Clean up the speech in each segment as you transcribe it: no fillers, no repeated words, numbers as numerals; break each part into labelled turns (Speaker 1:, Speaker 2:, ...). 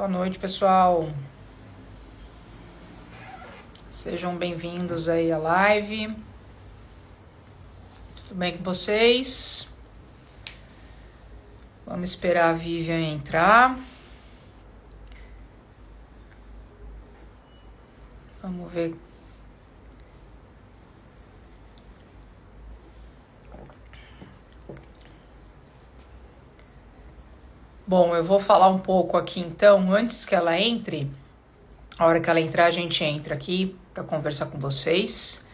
Speaker 1: Boa noite, pessoal. Sejam bem-vindos aí à live. Tudo bem com vocês? Vamos esperar a Vivian entrar. Vamos ver. Bom, eu vou falar um pouco aqui então, antes que ela entre. A hora que ela entrar, a gente entra aqui para conversar com vocês.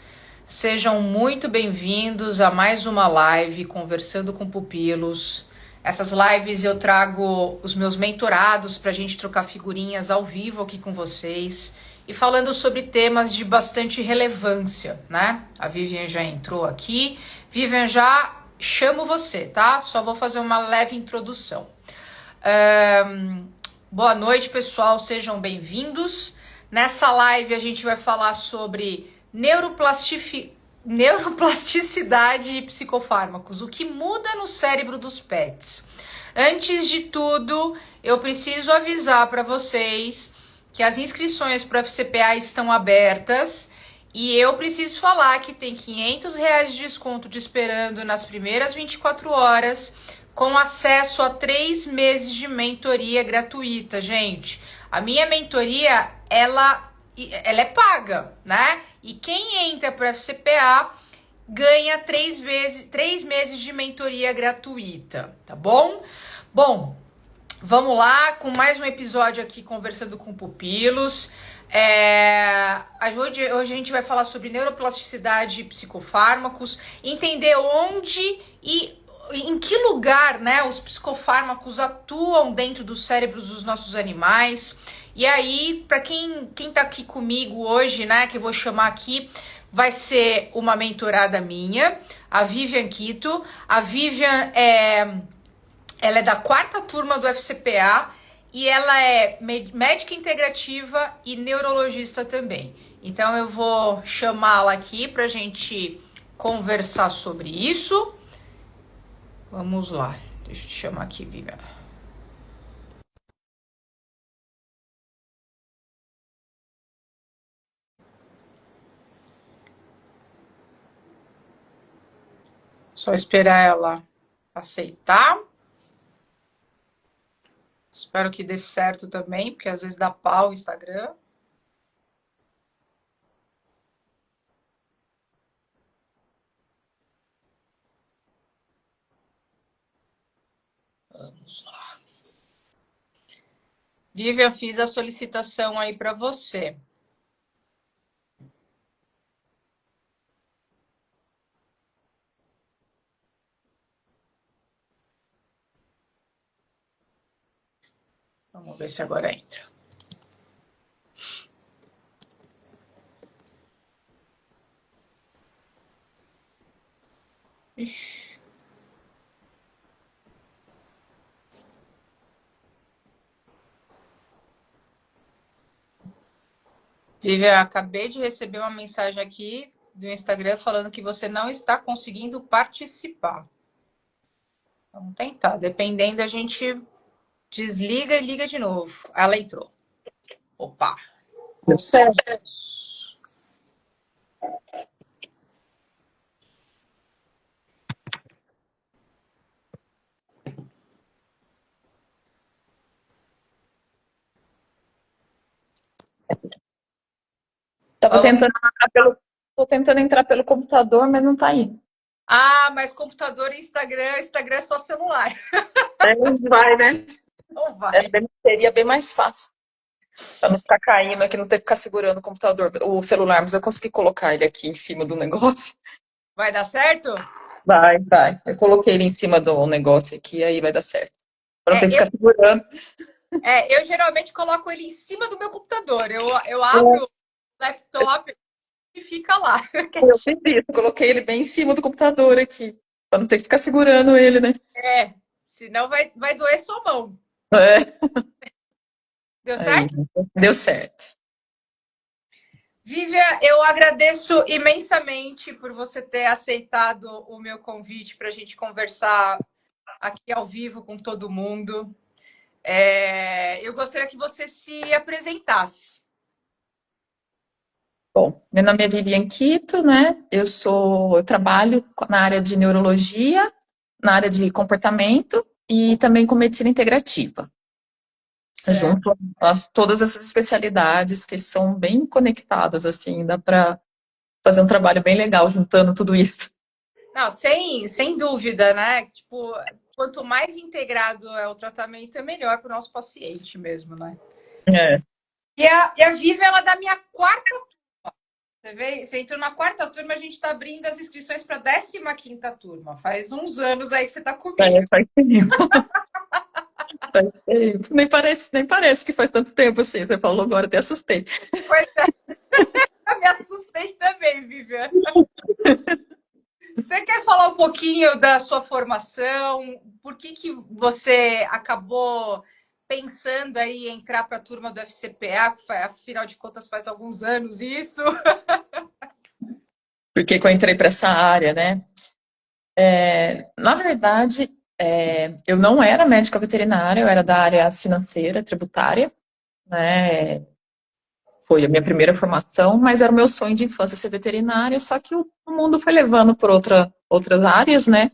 Speaker 1: Sejam muito bem-vindos a mais uma live Conversando com Pupilos. Essas lives eu trago os meus mentorados para a gente trocar figurinhas ao vivo aqui com vocês e falando sobre temas de bastante relevância, né? A Vivian já entrou aqui. Vivian, já chamo você, tá? Só vou fazer uma leve introdução. Boa noite, pessoal, sejam bem-vindos. Nessa live a gente vai falar sobre neuroplasticidade e psicofármacos, o que muda no cérebro dos pets. Antes de tudo, eu preciso avisar para vocês que as inscrições para o FCPA estão abertas e eu preciso falar que tem R$500 de desconto te esperando nas primeiras 24 horas, com acesso a 3 meses de mentoria gratuita, gente. A minha mentoria, ela é paga, né? E quem entra para o FCPA ganha 3 meses de mentoria gratuita, tá bom? Bom, vamos lá com mais um episódio aqui Conversando com Pupilos. Hoje a gente vai falar sobre neuroplasticidade e psicofármacos, entender onde e em que lugar, né, os psicofármacos atuam dentro dos cérebros dos nossos animais. E aí, para quem tá aqui comigo hoje, né, que eu vou chamar aqui, vai ser uma mentorada minha, a Vivian Quito. A Vivian ela é da 4ª turma do FCPA e ela é médica integrativa e neurologista também. Então eu vou chamá-la aqui para a gente conversar sobre isso. Vamos lá, deixa eu te chamar aqui, Vivian. Só esperar ela aceitar. Espero que dê certo também, porque às vezes dá pau o Instagram. Vamos lá. Vivian, fiz a solicitação aí para você. Vamos ver se agora entra. Ixi. Vivian, acabei de receber uma mensagem aqui do Instagram falando que você não está conseguindo participar. Vamos tentar. Dependendo, a gente desliga e liga de novo. Ela entrou. Opa. Conseguimos.
Speaker 2: Tô tentando entrar pelo computador, mas não tá aí.
Speaker 1: Ah, mas computador e Instagram é só celular.
Speaker 2: Não vai, né?
Speaker 1: Não vai.
Speaker 2: Seria bem mais fácil. Pra não ficar caindo aqui, não ter que ficar segurando o computador, o celular, mas eu consegui colocar ele aqui em cima do negócio.
Speaker 1: Vai dar certo?
Speaker 2: Vai. Eu coloquei ele em cima do negócio aqui, aí vai dar certo. Pra não ter que ficar segurando.
Speaker 1: Eu geralmente coloco ele em cima do meu computador. Eu abro o laptop e fica lá.
Speaker 2: Eu fiz isso, coloquei ele bem em cima do computador aqui. Pra não ter que ficar segurando ele, né?
Speaker 1: Senão vai doer sua mão.
Speaker 2: É.
Speaker 1: Deu certo?
Speaker 2: Aí, deu certo.
Speaker 1: Vivian, eu agradeço imensamente por você ter aceitado o meu convite para a gente conversar aqui ao vivo com todo mundo. Eu gostaria que você se apresentasse.
Speaker 2: Bom, meu nome é Vivian Quito, né? Eu trabalho na área de neurologia, na área de comportamento e também com medicina integrativa.
Speaker 1: Certo.
Speaker 2: Junto todas essas especialidades que são bem conectadas, assim, dá para fazer um trabalho bem legal juntando tudo isso.
Speaker 1: Não, sem dúvida, né? Tipo, quanto mais integrado é o tratamento, é melhor para o nosso paciente mesmo, né?
Speaker 2: É,
Speaker 1: E a Viva, ela é da minha quarta. Você entrou na quarta turma, a gente está abrindo as inscrições para a 15ª turma. Faz uns anos aí que você está comigo.
Speaker 2: faz tempo, faz tempo. Nem parece que faz tanto tempo assim. Você falou agora, até assustei.
Speaker 1: Pois é, eu me assustei também, Vivian. Você quer falar um pouquinho da sua formação? Por que você acabou pensando aí em entrar para a turma do FCPA? Afinal de contas, faz alguns anos isso.
Speaker 2: Por que que eu entrei para essa área, né? Na verdade, eu não era médica veterinária, eu era da área financeira, tributária, né? Foi a minha primeira formação, mas era o meu sonho de infância ser veterinária, só que o mundo foi levando por outras áreas, né?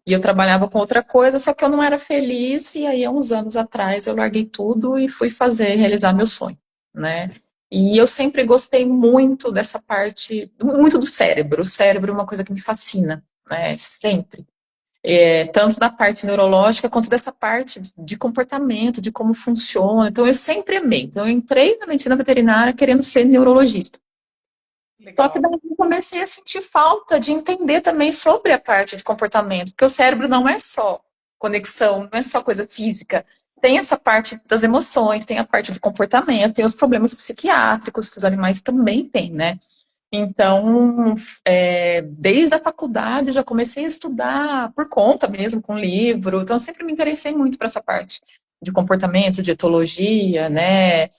Speaker 2: E eu trabalhava com outra coisa, só que eu não era feliz, e aí, há uns anos atrás, eu larguei tudo e fui realizar meu sonho, né? E eu sempre gostei muito dessa parte, muito do cérebro. O cérebro é uma coisa que me fascina, né? Sempre. Tanto da parte neurológica quanto dessa parte de comportamento, de como funciona. Então, eu sempre amei. Então, eu entrei na medicina veterinária querendo ser neurologista. Só que
Speaker 1: Legal.
Speaker 2: daí eu comecei a sentir falta de entender também sobre a parte de comportamento, porque o cérebro não é só conexão, não é só coisa física. Tem essa parte das emoções, tem a parte do comportamento, tem os problemas psiquiátricos que os animais também têm, né? Então, desde a faculdade eu já comecei a estudar por conta mesmo, com livro. Então, eu sempre me interessei muito para essa parte de comportamento, de etologia, né?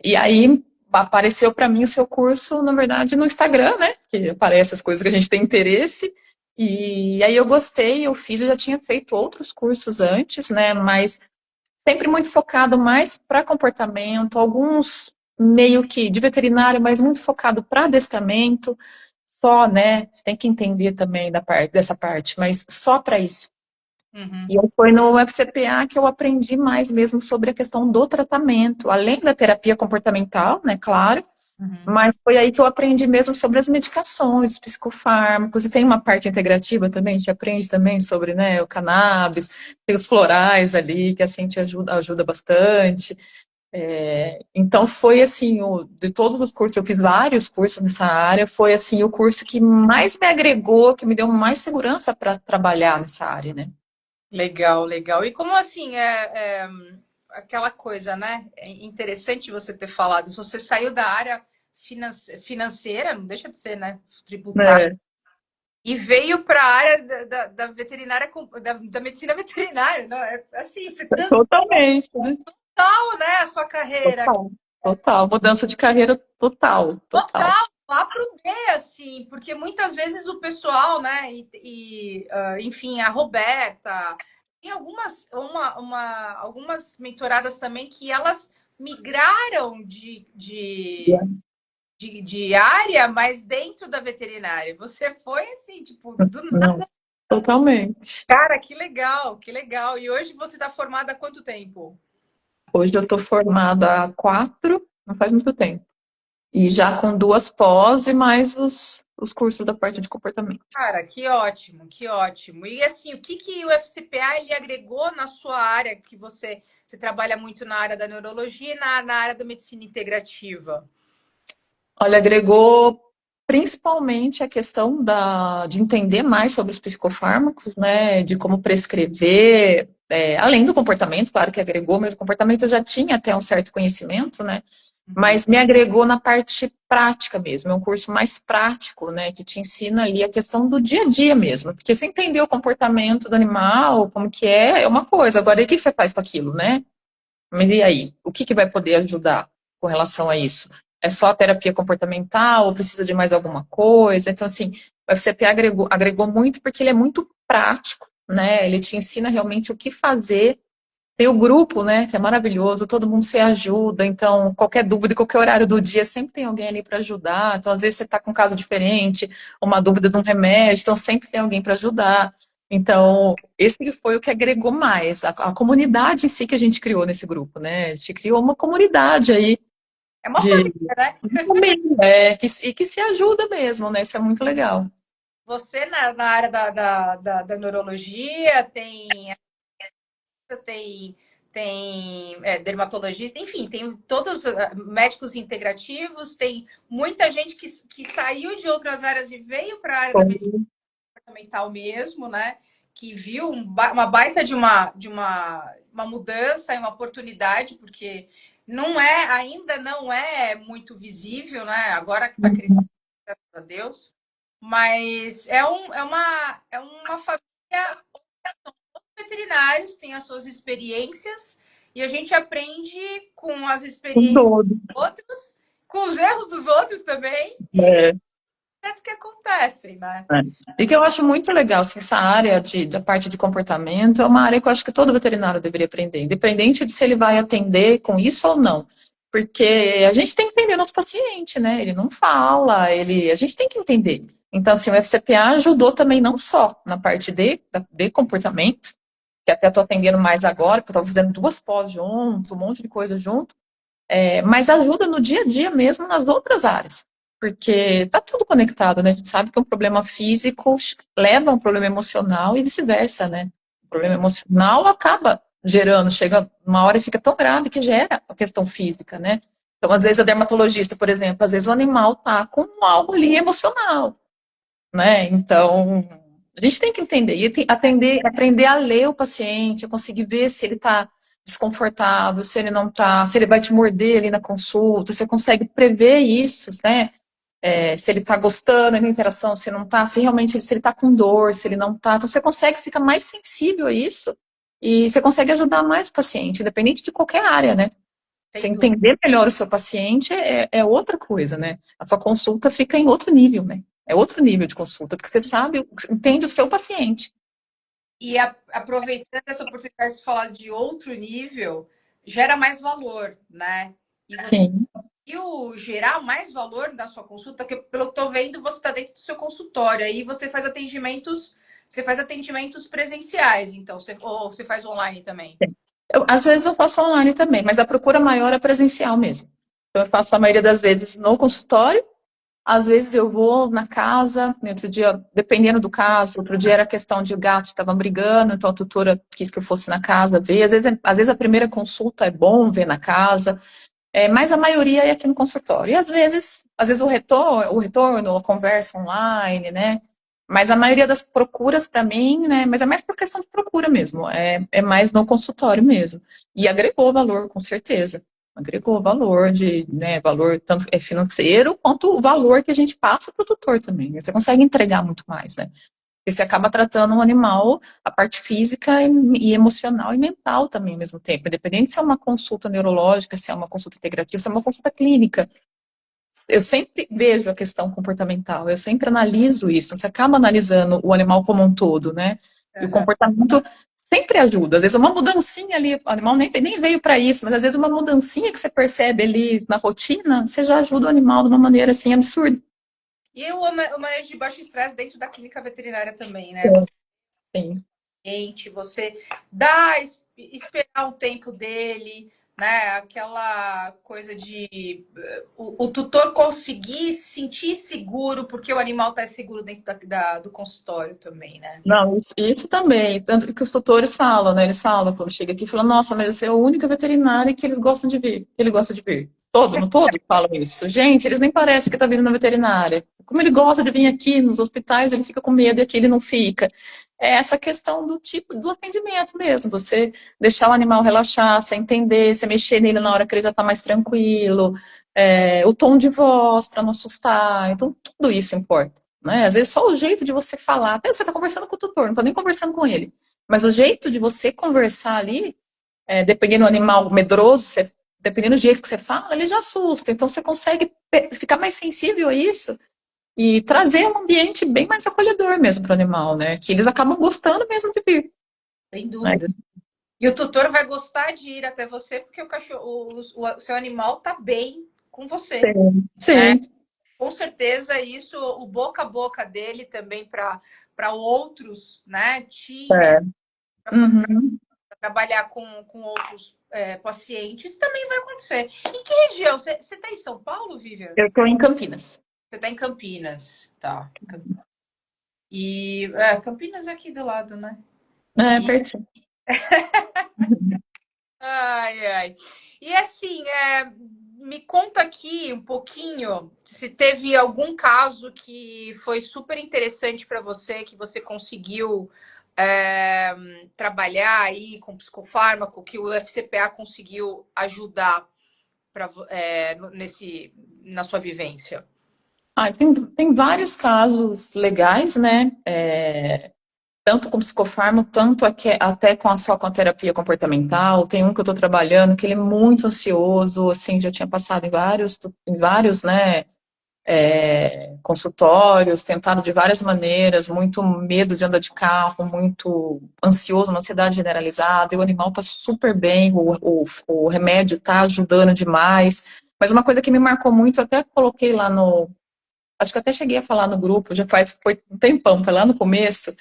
Speaker 2: E aí apareceu para mim o seu curso, na verdade, no Instagram, né? Que aparece as coisas que a gente tem interesse. E aí eu gostei, eu fiz, eu já tinha feito outros cursos antes, né? Mas sempre muito focado mais para comportamento, alguns meio que de veterinário, mas muito focado para adestramento, só, né? Você tem que entender também dessa parte, mas só para isso.
Speaker 1: Uhum,
Speaker 2: E foi no FCPA que eu aprendi mais mesmo sobre a questão do tratamento, além da terapia comportamental, né, claro,
Speaker 1: uhum.
Speaker 2: mas foi aí que eu aprendi mesmo sobre as medicações, psicofármacos, e tem uma parte integrativa também, a gente aprende também sobre, né, o cannabis, tem os florais ali, que assim te ajuda bastante. Então foi assim, de todos os cursos, eu fiz vários cursos nessa área, foi assim o curso que mais me agregou, que me deu mais segurança para trabalhar nessa área, né?
Speaker 1: Legal, legal. E como assim aquela coisa, né? É interessante você ter falado. Você saiu da área financeira, não deixa de ser, né? Tributária,
Speaker 2: É,
Speaker 1: e veio para a área da veterinária, da medicina veterinária. Não, assim, você transformou,
Speaker 2: totalmente, né?
Speaker 1: né, a sua carreira.
Speaker 2: Total, total. Mudança de carreira total, total.
Speaker 1: Total, lá pro B, assim, porque muitas vezes o pessoal, né, enfim, a Roberta, tem algumas mentoradas também que elas migraram de área, mas dentro da veterinária. Você foi assim, tipo, do
Speaker 2: Não,
Speaker 1: nada.
Speaker 2: totalmente.
Speaker 1: Cara, que legal, que legal. E hoje você está formada há quanto tempo?
Speaker 2: Hoje eu estou formada há 4, não faz muito tempo. E já com 2 pós e mais os cursos da parte de comportamento.
Speaker 1: Cara, que ótimo, que ótimo. E assim, o que o FCPA ele agregou na sua área, que você trabalha muito na área da neurologia e na área da medicina integrativa?
Speaker 2: Olha, agregou principalmente a questão de entender mais sobre os psicofármacos, né, de como prescrever, além do comportamento, claro que agregou, mas o comportamento eu já tinha até um certo conhecimento, né,
Speaker 1: Uhum.
Speaker 2: mas me agregou na parte prática mesmo, é um curso mais prático, né, que te ensina ali a questão do dia a dia mesmo, porque você entender o comportamento do animal, como que é uma coisa, agora e o que você faz com aquilo, né? Mas e aí? O que vai poder ajudar com relação a isso? É só a terapia comportamental ou precisa de mais alguma coisa? Então, assim, o FCP agregou muito porque ele é muito prático, né? Ele te ensina realmente o que fazer Tem o grupo, né, que é maravilhoso, todo mundo se ajuda, então qualquer dúvida, qualquer horário do dia, sempre tem alguém ali para ajudar. Então, às vezes você está com um caso diferente, uma dúvida de um remédio, então sempre tem alguém para ajudar. Então, esse que foi o que agregou mais, a comunidade em si que a gente criou nesse grupo, né? A gente criou uma comunidade aí
Speaker 1: É uma
Speaker 2: de
Speaker 1: família, né?
Speaker 2: e que se ajuda mesmo, né? Isso é muito legal.
Speaker 1: Você na área da neurologia tem dermatologista, enfim, tem todos médicos integrativos, tem muita gente que saiu de outras áreas e veio para a área da medicina comportamental mesmo, né? Que viu uma baita uma mudança e uma oportunidade, porque ainda não é muito visível, né? Agora que está crescendo, graças a Deus, mas é uma família, veterinários têm as suas experiências e a gente aprende com as
Speaker 2: Com
Speaker 1: experiências
Speaker 2: todo.
Speaker 1: dos outros, com os erros dos outros também, e
Speaker 2: É.
Speaker 1: coisas que acontecem, né?
Speaker 2: E que eu acho muito legal, assim, essa área da parte de comportamento é uma área que eu acho que todo veterinário deveria aprender, independente de se ele vai atender com isso ou não. Porque a gente tem que entender nosso paciente, né? Ele não fala, a gente tem que entender. Então, assim, o FCPA ajudou também não só na parte de comportamento, que até estou atendendo mais agora, porque eu estou fazendo duas pós junto, um monte de coisa junto, mas ajuda no dia a dia mesmo nas outras áreas. Porque tá tudo conectado, né? A gente sabe que um problema físico leva a um problema emocional e vice-versa, né? O problema emocional acaba gerando, chega uma hora e fica tão grave que gera a questão física, né? Então, às vezes, a dermatologista, por exemplo, às vezes o animal tá com algo ali emocional, né? Então, a gente tem que entender e aprender a ler o paciente, a conseguir ver se ele está desconfortável, se ele não está, se ele vai te morder ali na consulta, você consegue prever isso, né? Se ele está gostando da interação, se não está, se realmente se ele está com dor, se ele não está. Então, você consegue ficar mais sensível a isso e você consegue ajudar mais o paciente, independente de qualquer área, né? Você
Speaker 1: Sem dúvida.
Speaker 2: entender melhor o seu paciente é outra coisa, né? A sua consulta fica em outro nível, né? É outro nível de consulta, porque você sabe, entende o seu paciente.
Speaker 1: E aproveitando essa oportunidade de falar de outro nível, gera mais valor, né? E você
Speaker 2: Sim,
Speaker 1: conseguiu gerar mais valor na sua consulta, que pelo que estou vendo, você está dentro do seu consultório, aí você faz atendimentos presenciais, então, ou você faz online também.
Speaker 2: às vezes eu faço online também, mas a procura maior é presencial mesmo. Então, eu faço a maioria das vezes no consultório. Às vezes eu vou na casa, no outro dia, dependendo do caso, outro dia era questão de o gato estava brigando, então a tutora quis que eu fosse na casa ver. Às vezes a primeira consulta é bom ver na casa, mas a maioria é aqui no consultório. E às vezes o retorno, a conversa online, né? Mas a maioria das procuras para mim, né? Mas é mais por questão de procura mesmo, é mais no consultório mesmo. E agregou valor, com certeza. Agregou valor né, valor tanto financeiro quanto o valor que a gente passa para o tutor também. Você consegue entregar muito mais, né? Porque você acaba tratando um animal, a parte física e emocional e mental também ao mesmo tempo. Independente se é uma consulta neurológica, se é uma consulta integrativa, se é uma consulta clínica. Eu sempre vejo a questão comportamental, eu sempre analiso isso. Você acaba analisando o animal como um todo, né? E o
Speaker 1: Uhum.
Speaker 2: comportamento sempre ajuda. Às vezes uma mudancinha ali, o animal nem veio para isso, mas às vezes uma mudancinha que você percebe ali na rotina, você já ajuda o animal de uma maneira assim absurda.
Speaker 1: E o manejo de baixo estresse dentro da clínica veterinária também, né? Você
Speaker 2: Sim.
Speaker 1: você dá, esperar o tempo dele, né? Aquela coisa de o tutor conseguir se sentir seguro, porque o animal está seguro dentro do consultório também, né?
Speaker 2: Não, isso também. Tanto que os tutores falam, né? Eles falam quando chega aqui, falam, nossa, mas você é a única veterinária que eles gostam de vir, que ele gosta de vir. Todo, no todo, falam isso. Gente, eles nem parecem que tá vindo na veterinária. Como ele gosta de vir aqui nos hospitais, ele fica com medo e aqui ele não fica. É essa questão do tipo do atendimento mesmo. Você deixar o animal relaxar, você entender, você mexer nele na hora que ele já tá mais tranquilo, o tom de voz para não assustar. Então, tudo isso importa. Né? Às vezes só o jeito de você falar, até você está conversando com o tutor, não está nem conversando com ele, mas o jeito de você conversar ali, dependendo do animal medroso, dependendo do jeito que você fala, ele já assusta. Então você consegue ficar mais sensível a isso e trazer um ambiente bem mais acolhedor mesmo para o animal, né? Que eles acabam gostando mesmo de vir.
Speaker 1: Sem
Speaker 2: Né?
Speaker 1: dúvida. E o tutor vai gostar de ir até você porque o cachorro, o seu animal tá bem com você,
Speaker 2: Sim.
Speaker 1: né?
Speaker 2: Sim.
Speaker 1: Com certeza isso, o boca a boca dele também para outros, né, teams,
Speaker 2: É.
Speaker 1: para
Speaker 2: Uhum.
Speaker 1: trabalhar com outros pacientes, também vai acontecer. Em que região? Você está em São Paulo, Vivian?
Speaker 2: Eu estou em Campinas.
Speaker 1: Você está em Campinas, tá. E Campinas é aqui do lado, né?
Speaker 2: É,
Speaker 1: E,
Speaker 2: pertinho.
Speaker 1: ai, ai. E assim, me conta aqui um pouquinho se teve algum caso que foi super interessante para você, que você conseguiu trabalhar aí com psicofármaco, que o FCPA conseguiu ajudar na sua vivência.
Speaker 2: Tem vários casos legais, né? Tanto com psicofármaco, tanto até só com a terapia comportamental. Tem um que eu estou trabalhando que ele é muito ansioso, assim, já tinha passado em vários, né, consultórios, tentado de várias maneiras, muito medo de andar de carro, muito ansioso, uma ansiedade generalizada, e o animal está super bem, o remédio está ajudando demais. Mas uma coisa que me marcou muito, eu até coloquei lá no. Acho que eu até cheguei a falar no grupo, foi um tempão, foi lá no começo,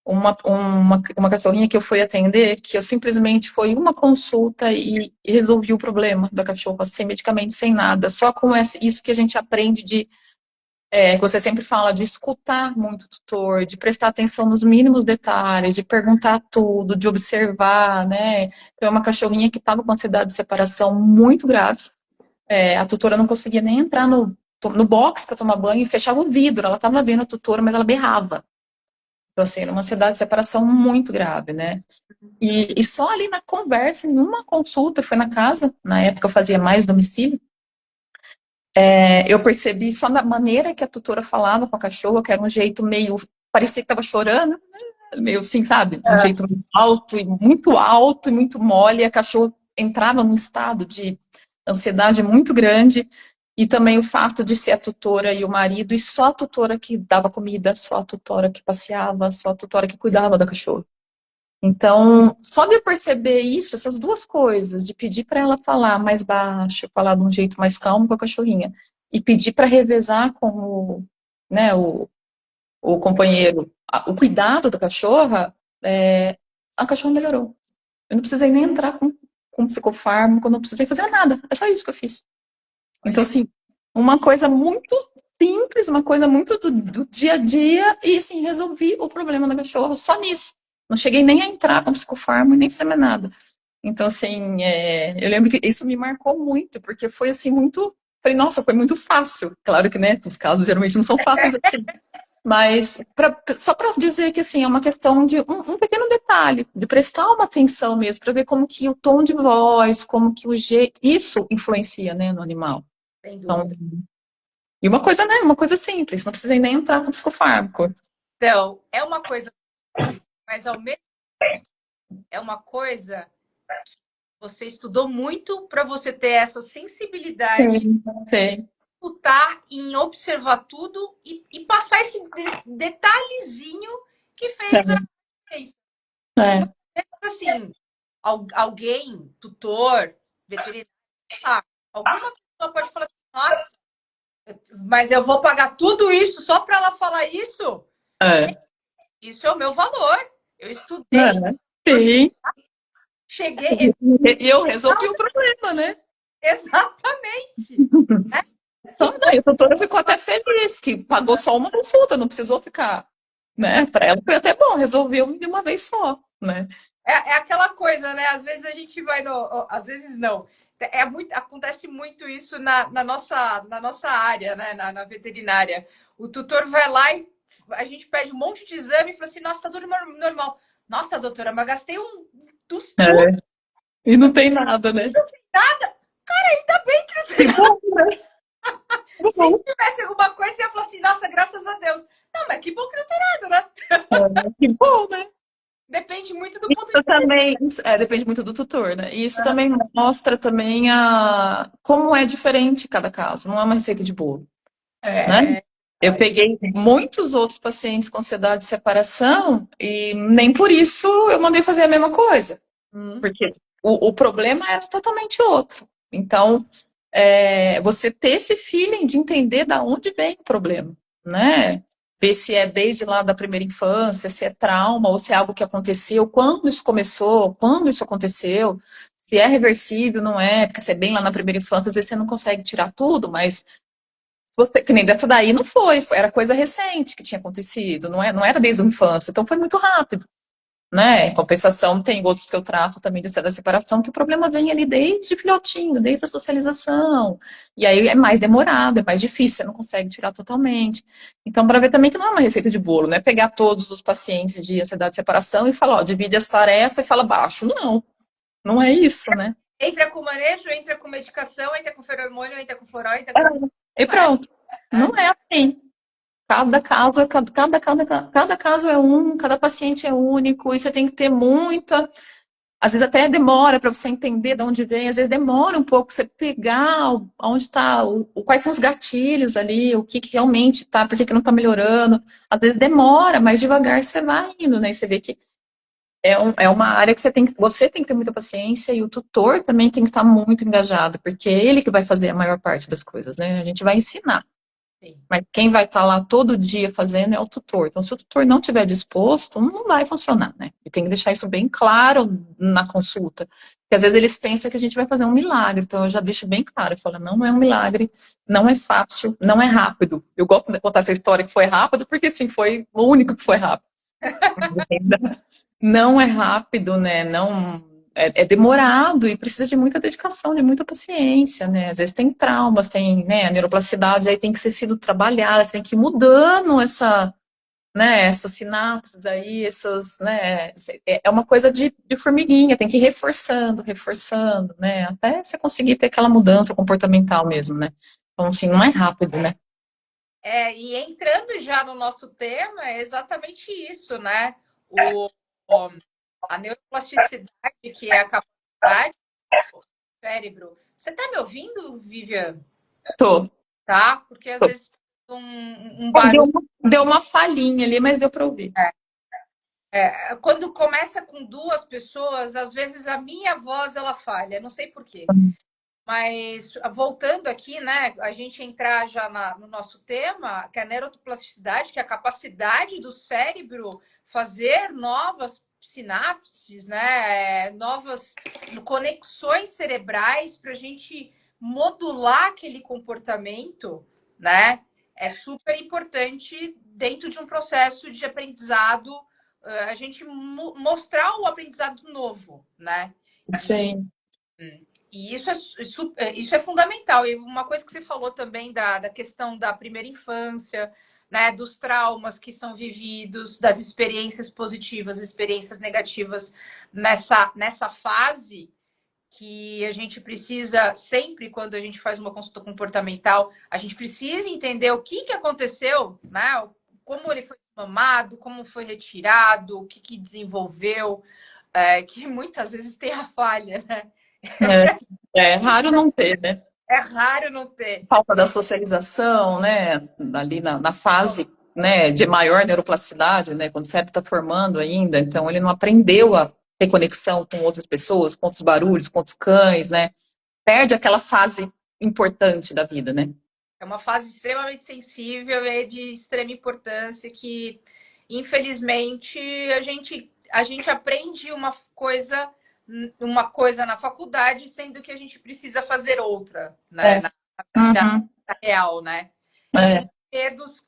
Speaker 2: uma cachorrinha que eu fui atender, que eu simplesmente foi uma consulta e resolvi o problema da cachorra, sem medicamento, sem nada, só com isso que a gente aprende que você sempre fala, de escutar muito o tutor, de prestar atenção nos mínimos detalhes, de perguntar tudo, de observar, né? Então, é uma cachorrinha que estava com ansiedade de separação muito grave, a tutora não conseguia nem entrar no box para tomar banho e fechava o vidro, ela estava vendo a tutora, mas ela berrava. Então, assim, era uma ansiedade de separação muito grave, né? E só ali na conversa, em uma consulta, foi na casa, na época eu fazia mais domicílio, eu percebi só na maneira que a tutora falava com a cachorra, que era um jeito meio, parecia que estava chorando, meio assim, sabe? Um jeito alto e muito mole, e a cachorra entrava num estado de ansiedade muito grande, e também o fato de ser a tutora e o marido, e só a tutora que dava comida, só a tutora que passeava, só a tutora que cuidava da cachorra. Então, só de eu perceber isso, essas duas coisas, de pedir para ela falar mais baixo, falar de um jeito mais calmo com a cachorrinha, e pedir para revezar com o companheiro, o cuidado da cachorra, a cachorra melhorou. Eu não precisei nem entrar com psicofármaco, eu não precisei fazer nada. É só isso que eu fiz. Então,
Speaker 1: Olha,
Speaker 2: assim, uma coisa muito simples, uma coisa muito do dia a dia, e assim, resolvi o problema da cachorra só nisso. Não cheguei nem a entrar com psicofármaco, nem fazer mais nada. Então, assim, eu lembro que isso me marcou muito, porque foi assim, muito. Falei, nossa, foi muito fácil. Claro que, né, os casos geralmente não são fáceis assim. Mas só para dizer que assim, é uma questão de um pequeno detalhe, de prestar uma atenção mesmo, para ver como que o tom de voz, como que o jeito, isso influencia, né, no animal.
Speaker 1: sem
Speaker 2: Então,
Speaker 1: dúvida.
Speaker 2: e uma coisa, né, uma coisa simples, não precisa nem entrar com psicofármaco.
Speaker 1: Então, é uma coisa simples, mas ao mesmo é uma coisa que você estudou muito para você ter essa sensibilidade,
Speaker 2: Sim, sim.
Speaker 1: escutar e observar tudo e passar esse detalhezinho que fez a diferença. E
Speaker 2: É,
Speaker 1: assim, alguém, tutor, veterinário, alguma pessoa pode falar assim, nossa, mas eu vou pagar tudo isso só para ela falar isso?
Speaker 2: é,
Speaker 1: Gente, isso é o meu valor. Eu
Speaker 2: é,
Speaker 1: estudei, eu
Speaker 2: sim.
Speaker 1: cheguei,
Speaker 2: E eu resolvi o problema, né?
Speaker 1: exatamente. Né?
Speaker 2: Então,
Speaker 1: Que
Speaker 2: não, e a doutora ficou até feliz, que pagou só uma consulta, não precisou ficar, né? Para ela foi até bom, resolveu de uma vez só, né?
Speaker 1: é aquela coisa, né? Às vezes a gente vai no. Às vezes não. Acontece muito isso na nossa área, né? Na veterinária. O tutor vai lá e a gente pede um monte de exame e fala assim: nossa, tá tudo normal. Nossa, doutora, mas gastei um tostão.
Speaker 2: É, e não tem nada, né?
Speaker 1: Ainda bem que não
Speaker 2: Que
Speaker 1: tem nada.
Speaker 2: bom, né? Que
Speaker 1: Se
Speaker 2: bom,
Speaker 1: tivesse alguma coisa, você ia falar assim: nossa, graças a Deus. Não, mas que bom que não tem nada, né?
Speaker 2: que bom, né?
Speaker 1: Depende muito do ponto de
Speaker 2: Isso também, depende muito do tutor, né? E isso
Speaker 1: vista.
Speaker 2: também mostra também como é diferente cada caso, não é uma receita de bolo, né?
Speaker 1: É,
Speaker 2: Eu peguei muitos outros pacientes com ansiedade de separação e nem por isso eu mandei fazer a mesma coisa.
Speaker 1: Hum.
Speaker 2: Porque o problema era totalmente outro. Então, você ter esse feeling de entender da onde vem o problema, né? Ver se é desde lá da primeira infância, se é trauma, ou se é algo que aconteceu, quando isso começou, quando isso aconteceu, se é reversível, não é, porque se é bem lá na primeira infância, às vezes você não consegue tirar tudo, mas você, que nem dessa daí não era coisa recente que tinha acontecido, não era desde a infância, então foi muito rápido, né? Em compensação, tem outros que eu trato também de da separação, que o problema vem ali desde filhotinho, desde a socialização. E aí é mais demorado, é mais difícil, você não consegue tirar totalmente. Então, para ver também que não é uma receita de bolo, né? Pegar todos os pacientes de ansiedade de separação e falar, ó, divide as tarefas e fala baixo. Não, não é isso, né?
Speaker 1: Entra com manejo, entra com medicação, entra com feromônio, entra com floral, entra com...
Speaker 2: E
Speaker 1: Não é,
Speaker 2: pronto. Não
Speaker 1: né?
Speaker 2: é assim. Cada caso é cada paciente é único, e você tem que ter muita. Às vezes até demora para você entender de onde vem, às vezes demora um pouco você pegar onde está, quais são os gatilhos ali, o que realmente está, por que não está melhorando. Às vezes demora, mas devagar você vai indo, né? E você vê que é uma área que você tem que ter muita paciência e o tutor também tem que estar muito engajado, porque é ele que vai fazer a maior parte das coisas, né? A gente vai ensinar.
Speaker 1: Sim.
Speaker 2: Mas quem vai estar lá todo dia fazendo é o tutor. Então, se o tutor não estiver disposto, não vai funcionar, né? E tem que deixar isso bem claro na consulta. Porque às vezes eles pensam que a gente vai fazer um milagre. Então, eu já deixo bem claro. Eu falo, não é um milagre, não é fácil, não é rápido. Eu gosto de contar essa história que foi rápido, porque, assim, foi o único que foi rápido. Não é rápido, né? Não é demorado e precisa de muita dedicação, de muita paciência, né? Às vezes tem traumas, tem, né, a neuroplasticidade aí tem que ser sido trabalhada, você tem que ir mudando essas sinapses aí, né? É uma coisa de formiguinha, tem que ir reforçando, reforçando, né? Até você conseguir ter aquela mudança comportamental mesmo, né? Então, assim, não é rápido, né?
Speaker 1: E entrando já no nosso tema, é exatamente isso, né? O, o- a neuroplasticidade, que é a capacidade do cérebro. Você está me ouvindo, Vivian?
Speaker 2: Tô.
Speaker 1: Tá? Porque às
Speaker 2: Tô.
Speaker 1: vezes um barulho.
Speaker 2: Deu uma falhinha ali, mas deu para ouvir.
Speaker 1: Quando começa com duas pessoas, às vezes a minha voz ela falha, não sei por quê. Mas voltando aqui, né, a gente entrar já no nosso tema, que é a neuroplasticidade, que é a capacidade do cérebro fazer novas sinapses, né, novas conexões cerebrais para a gente modular aquele comportamento, né, é super importante dentro de um processo de aprendizado, a gente mostrar o aprendizado novo, né?
Speaker 2: Sim.
Speaker 1: E isso é fundamental. E uma coisa que você falou também da questão da primeira infância, né, dos traumas que são vividos, das experiências positivas, experiências negativas nessa fase que a gente precisa, sempre quando a gente faz uma consulta comportamental, a gente precisa entender o que aconteceu, né? Como ele foi mamado, como foi retirado, o que desenvolveu, que muitas vezes tem a falha, né?
Speaker 2: É raro não ter, né?
Speaker 1: É raro não ter.
Speaker 2: Falta da socialização, né? Ali na fase, né, de maior neuroplasticidade, né? Quando o cérebro está formando ainda, então ele não aprendeu a ter conexão com outras pessoas, com outros barulhos, com outros cães, né? Perde aquela fase importante da vida, né?
Speaker 1: É uma fase extremamente sensível e de extrema importância que, infelizmente, a gente aprende uma coisa na faculdade, sendo que a gente precisa fazer outra, né?
Speaker 2: É.
Speaker 1: Na vida
Speaker 2: Uhum.
Speaker 1: real, né?
Speaker 2: É.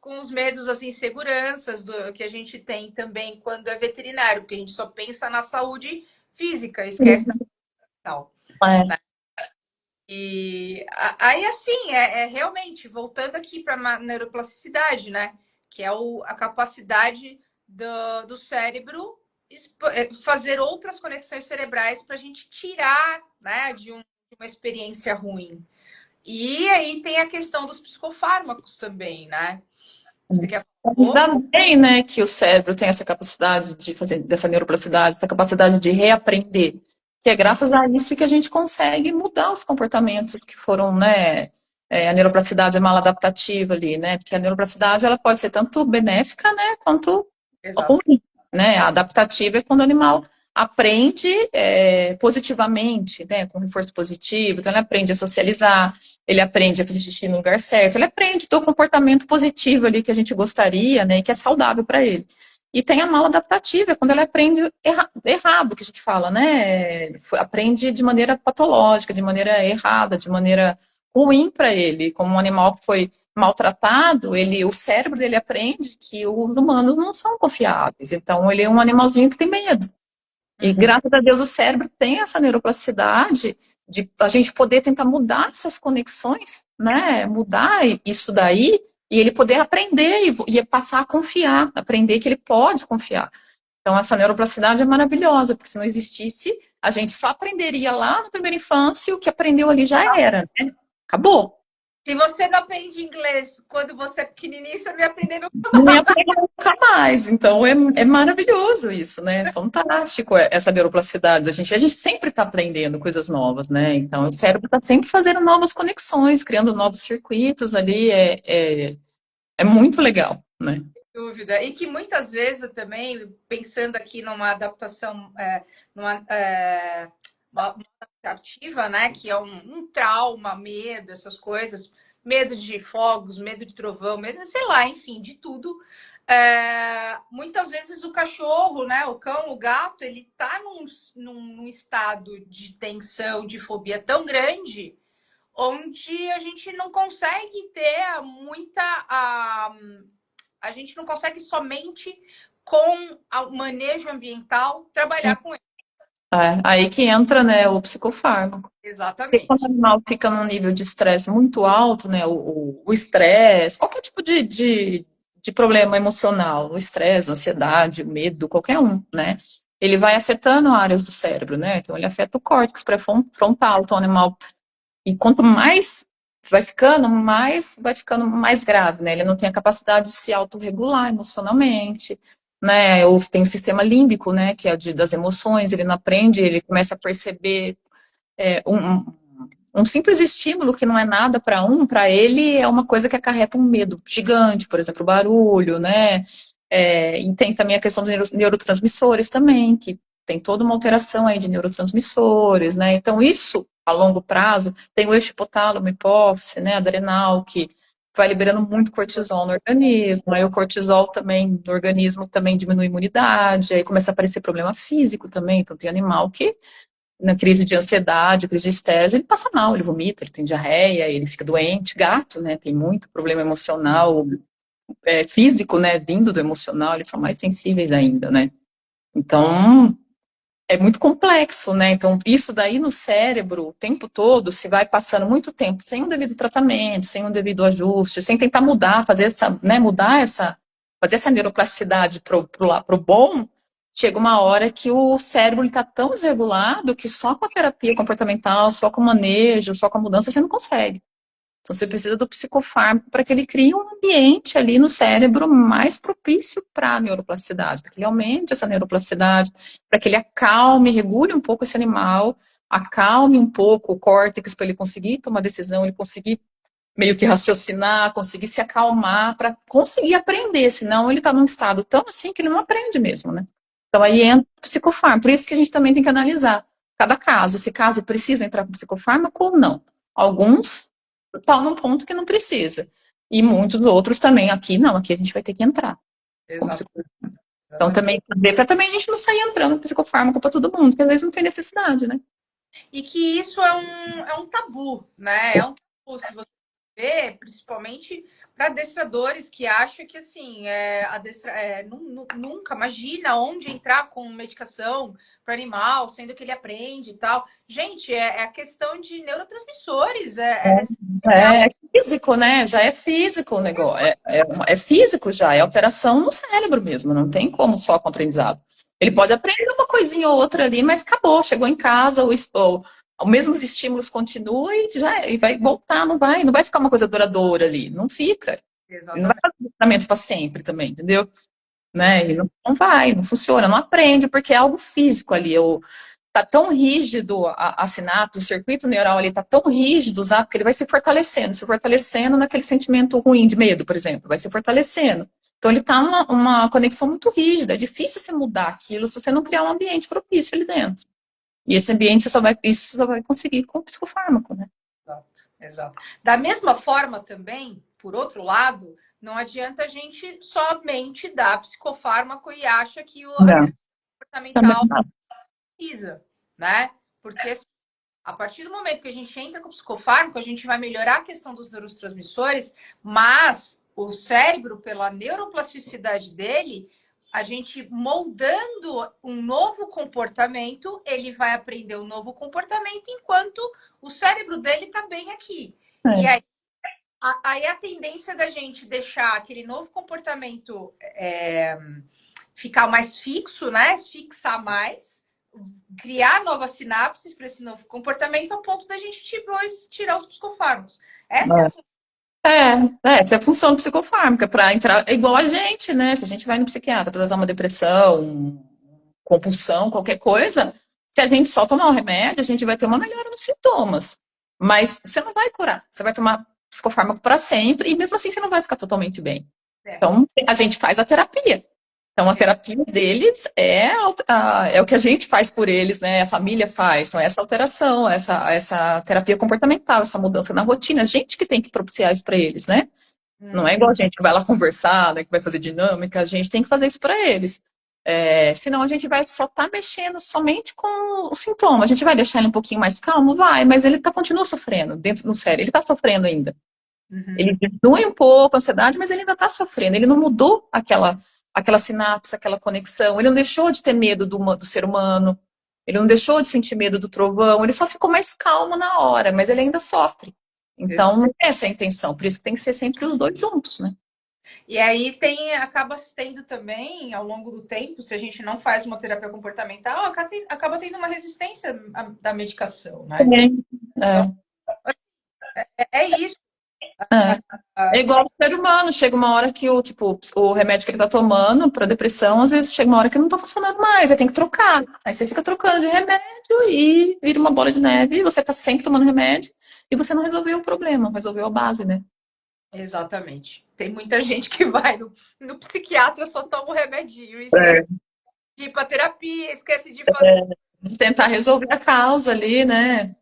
Speaker 1: Com os medos, as inseguranças que a gente tem também quando é veterinário, porque a gente só pensa na saúde física, esquece da mental.
Speaker 2: É.
Speaker 1: E aí, assim, realmente, voltando aqui para a neuroplasticidade, né? Que é a capacidade do cérebro fazer outras conexões cerebrais para a gente tirar, né, de uma experiência ruim. E aí tem a questão dos psicofármacos também, né? Você quer falar um pouco?
Speaker 2: Ainda bem, né, que o cérebro tem essa capacidade de fazer dessa neuroplasticidade, essa capacidade de reaprender, que é graças a isso que a gente consegue mudar os comportamentos que foram, né, a neuroplasticidade é maladaptativa ali, né, porque a neuroplasticidade ela pode ser tanto benéfica, né, quanto
Speaker 1: Exato.
Speaker 2: ruim, né, a adaptativa é quando o animal aprende positivamente, né, com reforço positivo, então ele aprende a socializar, ele aprende a fazer xixi no lugar certo, ele aprende todo o comportamento positivo ali que a gente gostaria, né, e que é saudável para ele. E tem a mala adaptativa, quando ele aprende errado, que a gente fala, né, aprende de maneira patológica, de maneira errada, de maneira ruim para ele, como um animal que foi maltratado, o cérebro dele aprende que os humanos não são confiáveis, então ele é um animalzinho que tem medo. E
Speaker 1: Uhum.
Speaker 2: graças a Deus o cérebro tem essa neuroplasticidade de a gente poder tentar mudar essas conexões, né? Mudar isso daí e ele poder aprender e passar a confiar, aprender que ele pode confiar. Então essa neuroplasticidade é maravilhosa, porque se não existisse, a gente só aprenderia lá na primeira infância e o que aprendeu ali já era, né? Acabou.
Speaker 1: Se você não aprende inglês quando você é pequenininho, você não vai aprender nunca.
Speaker 2: Não ia aprender nunca mais. Então é maravilhoso isso, né? Fantástico essa neuroplasticidade. A gente sempre está aprendendo coisas novas, né? Então o cérebro está sempre fazendo novas conexões, criando novos circuitos ali. É muito legal, né?
Speaker 1: Dúvida. E que muitas vezes eu também, pensando aqui numa adaptação, uma adaptativa, né? Que é um trauma, medo, essas coisas, medo de fogos, medo de trovão, medo, sei lá, enfim, de tudo. Muitas vezes o cachorro, né? O cão, o gato, ele tá num estado de tensão, de fobia tão grande, onde a gente não consegue ter muita. A gente não consegue somente com o manejo ambiental trabalhar com ele.
Speaker 2: Aí que entra, né, o psicofármaco. Porque quando o
Speaker 1: Exatamente.
Speaker 2: animal fica num nível de estresse muito alto, né, o estresse, qualquer tipo de problema emocional, o estresse, a ansiedade, o medo, qualquer um, né, ele vai afetando áreas do cérebro, né, então ele afeta o córtex pré-frontal, então o animal, e quanto mais vai ficando mais grave, né, ele não tem a capacidade de se autorregular emocionalmente, né, ou tem o sistema límbico, né, que é o das emoções, ele não aprende, ele começa a perceber um simples estímulo que não é nada para ele é uma coisa que acarreta um medo gigante, por exemplo, o barulho, né? E tem também a questão dos neurotransmissores também, que tem toda uma alteração aí de neurotransmissores, né? Então, isso, a longo prazo, tem o eixo hipotálamo, hipófise, né, adrenal, que vai liberando muito cortisol no organismo, aí o cortisol também no organismo também diminui a imunidade, aí começa a aparecer problema físico também, então tem animal que na crise de ansiedade, crise de estresse, ele passa mal, ele vomita, ele tem diarreia, ele fica doente. Gato, né, tem muito problema emocional, físico, né, vindo do emocional, eles são mais sensíveis ainda, né. Então, é muito complexo, né, então isso daí no cérebro, o tempo todo, se vai passando muito tempo sem um devido tratamento, sem um devido ajuste, sem tentar mudar, fazer essa, né, fazer essa neuroplasticidade pro bom, chega uma hora que o cérebro está tão desregulado que só com a terapia comportamental, só com o manejo, só com a mudança, você não consegue. Então, você precisa do psicofármaco para que ele crie um ambiente ali no cérebro mais propício para a neuroplasticidade, para que ele aumente essa neuroplasticidade, para que ele acalme, regule um pouco esse animal, acalme um pouco o córtex para ele conseguir tomar decisão, ele conseguir meio que raciocinar, conseguir se acalmar, para conseguir aprender, senão ele está num estado tão assim que ele não aprende mesmo, né? Então aí entra o psicofármaco, por isso que a gente também tem que analisar cada caso, esse caso precisa entrar com psicofármaco ou não. Alguns estão num ponto que não precisa, e muitos outros também, aqui não, aqui a gente vai ter que entrar com psicofármaco. Então
Speaker 1: Exatamente.
Speaker 2: também, para também a gente não sair entrando com psicofármaco para todo mundo, porque às vezes não tem necessidade, né?
Speaker 1: E que isso é um tabu, né? É um tabu se você vê, principalmente para adestradores que acham que assim, nunca imagina onde entrar com medicação para animal, sendo que ele aprende e tal. Gente, a questão de neurotransmissores,
Speaker 2: É físico, né? Já é físico o negócio. É físico já, é alteração no cérebro mesmo, não tem como só com aprendizado. Ele pode aprender uma coisinha ou outra ali, mas acabou, chegou em casa, os mesmos estímulos continuam e vai voltar, não vai ficar uma coisa duradoura ali, não fica. Ele não vai
Speaker 1: exatamente.
Speaker 2: fazer tratamento para sempre também, entendeu? Né? E não vai, não funciona, não aprende, porque é algo físico ali. Tá tão rígido a sinapse, o circuito neural ali tá tão rígido, que ele vai se fortalecendo naquele sentimento ruim de medo, por exemplo, vai se fortalecendo. Então ele tá uma conexão muito rígida, é difícil você mudar aquilo se você não criar um ambiente propício ali dentro. E esse ambiente isso você só vai conseguir com o psicofármaco, né?
Speaker 1: Exato, exato. Da mesma forma também, por outro lado, não adianta a gente somente dar psicofármaco e acha que a
Speaker 2: Não,
Speaker 1: terapia
Speaker 2: também
Speaker 1: comportamental
Speaker 2: não.
Speaker 1: precisa, né? Porque assim, a partir do momento que a gente entra com o psicofármaco, a gente vai melhorar a questão dos neurotransmissores, mas o cérebro, pela neuroplasticidade dele, a gente moldando um novo comportamento, ele vai aprender um novo comportamento enquanto o cérebro dele está bem aqui. E
Speaker 2: É,
Speaker 1: aí a tendência da gente deixar aquele novo comportamento ficar mais fixo, né? Fixar mais, criar novas sinapses para esse novo comportamento, ao ponto da gente depois tirar os psicofármacos. Essa é a
Speaker 2: essa é a função psicofármaca, para entrar, é igual a gente, né? Se a gente vai no psiquiatra para tratar uma depressão, compulsão, qualquer coisa, se a gente só tomar o remédio, a gente vai ter uma melhora nos sintomas. Mas você não vai curar, você vai tomar psicofármaco para sempre, e mesmo assim você não vai ficar totalmente bem. Então, a gente faz a terapia. Então, a terapia deles é o que a gente faz por eles, né? A família faz. Então, essa alteração, essa terapia comportamental, essa mudança na rotina, a gente que tem que propiciar isso para eles, né? Não é igual a gente que vai lá conversar, né, que vai fazer dinâmica, a gente tem que fazer isso para eles. Senão a gente vai só estar mexendo somente com o sintoma. A gente vai deixar ele um pouquinho mais calmo? Vai, mas ele continua sofrendo dentro do cérebro, ele está sofrendo ainda. Ele diminui um pouco a ansiedade, mas ele ainda está sofrendo. Ele não mudou aquela sinapse, aquela conexão. Ele não deixou de ter medo do ser humano. Ele não deixou de sentir medo do trovão. Ele só ficou mais calmo na hora, mas ele ainda sofre. Então, não é essa a intenção. Por isso que tem que ser sempre os dois juntos, né?
Speaker 1: E aí acaba tendo também, ao longo do tempo, se a gente não faz uma terapia comportamental, acaba tendo uma resistência da medicação, né? Então,
Speaker 2: É.
Speaker 1: é isso.
Speaker 2: É igual o ser humano, chega uma hora que o remédio que ele tá tomando para depressão, às vezes chega uma hora que não tá funcionando mais, aí tem que trocar. Aí você fica trocando de remédio e vira uma bola de neve, e você tá sempre tomando remédio e você não resolveu o problema, não resolveu a base, né?
Speaker 1: Exatamente. Tem muita gente que vai no psiquiatra, só toma um remedinho, esquece
Speaker 2: É.
Speaker 1: de ir para terapia, esquece de fazer.
Speaker 2: De tentar resolver a causa ali, né?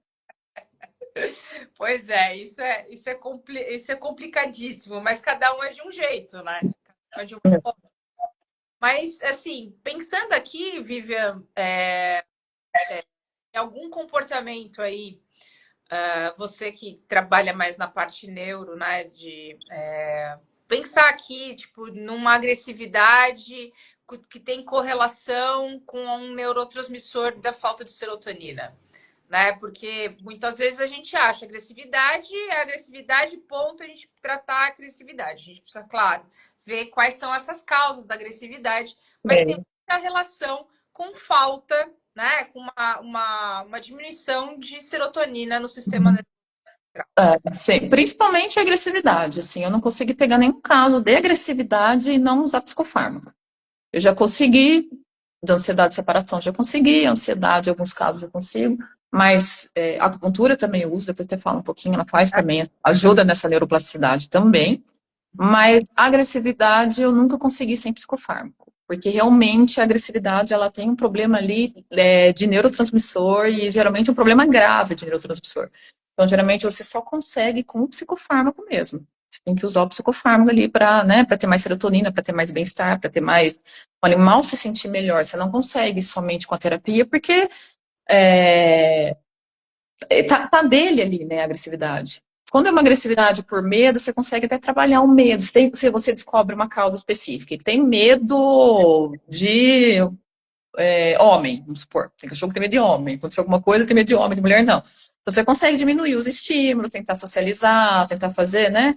Speaker 1: Pois é, isso é complicadíssimo, mas cada um é de um jeito, né? Cada um é de uma forma. Mas, assim, pensando aqui, Vivian, em algum comportamento aí, você que trabalha mais na parte neuro, né, de pensar aqui, tipo, numa agressividade que tem correlação com um neurotransmissor da falta de serotonina, né? Porque muitas vezes a gente acha agressividade é agressividade, ponto, a gente tratar a agressividade. A gente precisa, claro, ver quais são essas causas da agressividade, mas tem muita relação com falta, né? Com uma diminuição de serotonina no sistema nervoso.
Speaker 2: Sim, principalmente a agressividade, assim, eu não consegui pegar nenhum caso de agressividade e não usar psicofármaco. Eu já consegui, de ansiedade de separação já consegui, ansiedade em alguns casos eu consigo, mas a acupuntura também eu uso, depois até falo um pouquinho, ela faz também, ajuda nessa neuroplasticidade também, mas a agressividade eu nunca consegui sem psicofármaco, porque realmente a agressividade ela tem um problema ali de neurotransmissor e geralmente um problema grave de neurotransmissor. Então, geralmente você só consegue com o psicofármaco mesmo. Você tem que usar o psicofármaco ali para, né, para ter mais serotonina, para ter mais bem-estar, para ter mais o animal se sentir melhor. Você não consegue somente com a terapia, porque tá dele ali, né, a agressividade. Quando é uma agressividade por medo, você consegue até trabalhar o medo. Se você descobre uma causa específica. Ele tem medo de homem, vamos supor. Tem cachorro que tem medo de homem. Aconteceu alguma coisa, tem medo de homem, de mulher não. Então você consegue diminuir os estímulos, tentar socializar, tentar fazer, né?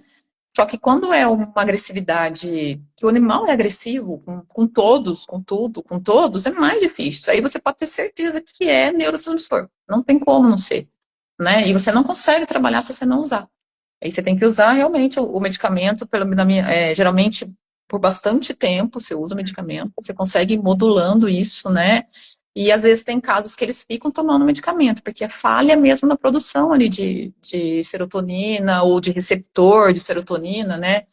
Speaker 2: Só que quando é uma agressividade, que o animal é agressivo com todos, com tudo, com todos, é mais difícil. Aí você pode ter certeza que é neurotransmissor. Não tem como não ser, né? E você não consegue trabalhar se você não usar. Aí você tem que usar realmente o medicamento, geralmente por bastante tempo você usa o medicamento, você consegue ir modulando isso, né? E às vezes tem casos que eles ficam tomando medicamento, porque é falha mesmo na produção ali de serotonina ou de receptor de serotonina, né?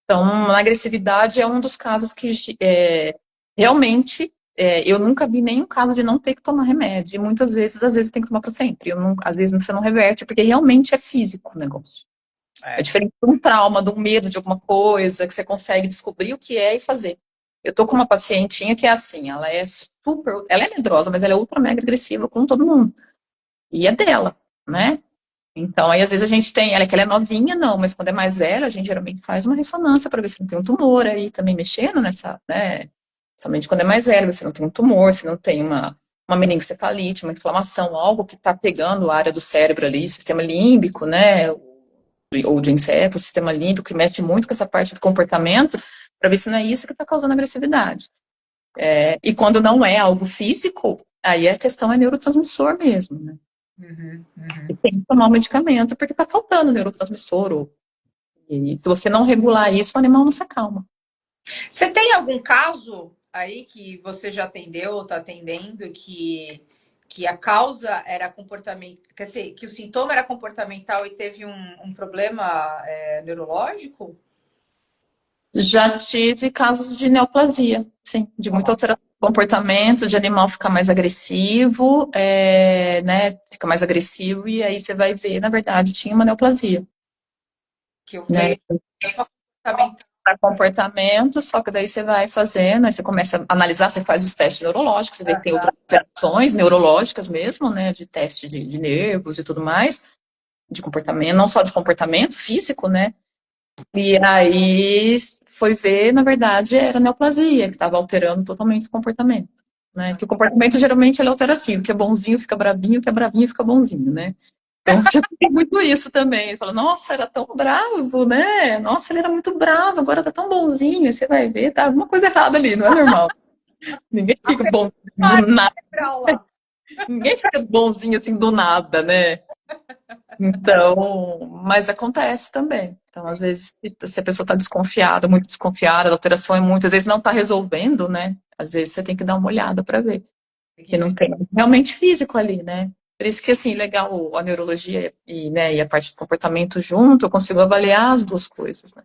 Speaker 2: Então, a agressividade é um dos casos que realmente eu nunca vi nenhum caso de não ter que tomar remédio. E muitas vezes, às vezes, tem que tomar para sempre. Às vezes você não reverte, porque realmente é físico o negócio. É
Speaker 1: É.
Speaker 2: diferente de um trauma, de um medo de alguma coisa, que você consegue descobrir o que é e fazer. Eu tô com uma pacientinha que é assim, ela é medrosa, mas ela é ultra mega agressiva com todo mundo. E é dela, né? Então, aí às vezes a gente tem, ela que ela é novinha, não, mas quando é mais velha, a gente geralmente faz uma ressonância para ver se não tem um tumor aí também mexendo nessa, né? Somente quando é mais velha, se não tem um tumor, se não tem uma meningoencefalite, uma inflamação, algo que está pegando a área do cérebro ali, sistema límbico, né? Ou de encéfalo, sistema límbico, que mexe muito com essa parte do comportamento, para ver se não é isso que está causando agressividade. E quando não é algo físico, aí a questão é neurotransmissor mesmo, né?
Speaker 1: Uhum,
Speaker 2: E
Speaker 1: uhum.
Speaker 2: tem que tomar um medicamento porque está faltando neurotransmissor. E se você não regular isso, o animal não se acalma.
Speaker 1: Você tem algum caso aí que você já atendeu ou está atendendo que a causa era comportamento, quer dizer, que o sintoma era comportamental e teve um problema neurológico?
Speaker 2: Já tive casos de neoplasia, sim, de muita
Speaker 1: Ó,
Speaker 2: alteração do comportamento, de animal ficar mais agressivo, né, fica mais agressivo, e aí você vai ver, na verdade, tinha uma neoplasia,
Speaker 1: que eu
Speaker 2: né,
Speaker 1: vejo comportamental.
Speaker 2: para comportamento, só que daí você vai fazendo, aí você começa a analisar, você faz os testes neurológicos, você vê que tem outras alterações neurológicas mesmo, né, de teste de nervos e tudo mais, de comportamento, não só de comportamento físico, né, e aí foi ver, na verdade, era neoplasia, que estava alterando totalmente o comportamento. Né? Que o comportamento geralmente ele altera assim, o que é bonzinho fica bravinho, o que é bravinho fica bonzinho, né? Então, já tem muito isso também. Ele fala, nossa, era tão bravo, né? Nossa, ele era muito bravo, agora tá tão bonzinho. Aí você vai ver, tá alguma coisa errada ali, não é normal. Ninguém fica bom do nada. Ninguém fica bonzinho assim do nada, né? Então, mas acontece também. Então, às vezes, se a pessoa está desconfiada, muito desconfiada, a alteração é muito, às vezes não está resolvendo, né? Às vezes você tem que dar uma olhada para ver se não tem realmente físico ali, né? Por isso que, assim, legal a neurologia né, e a parte de comportamento junto, eu consigo avaliar as duas coisas, né?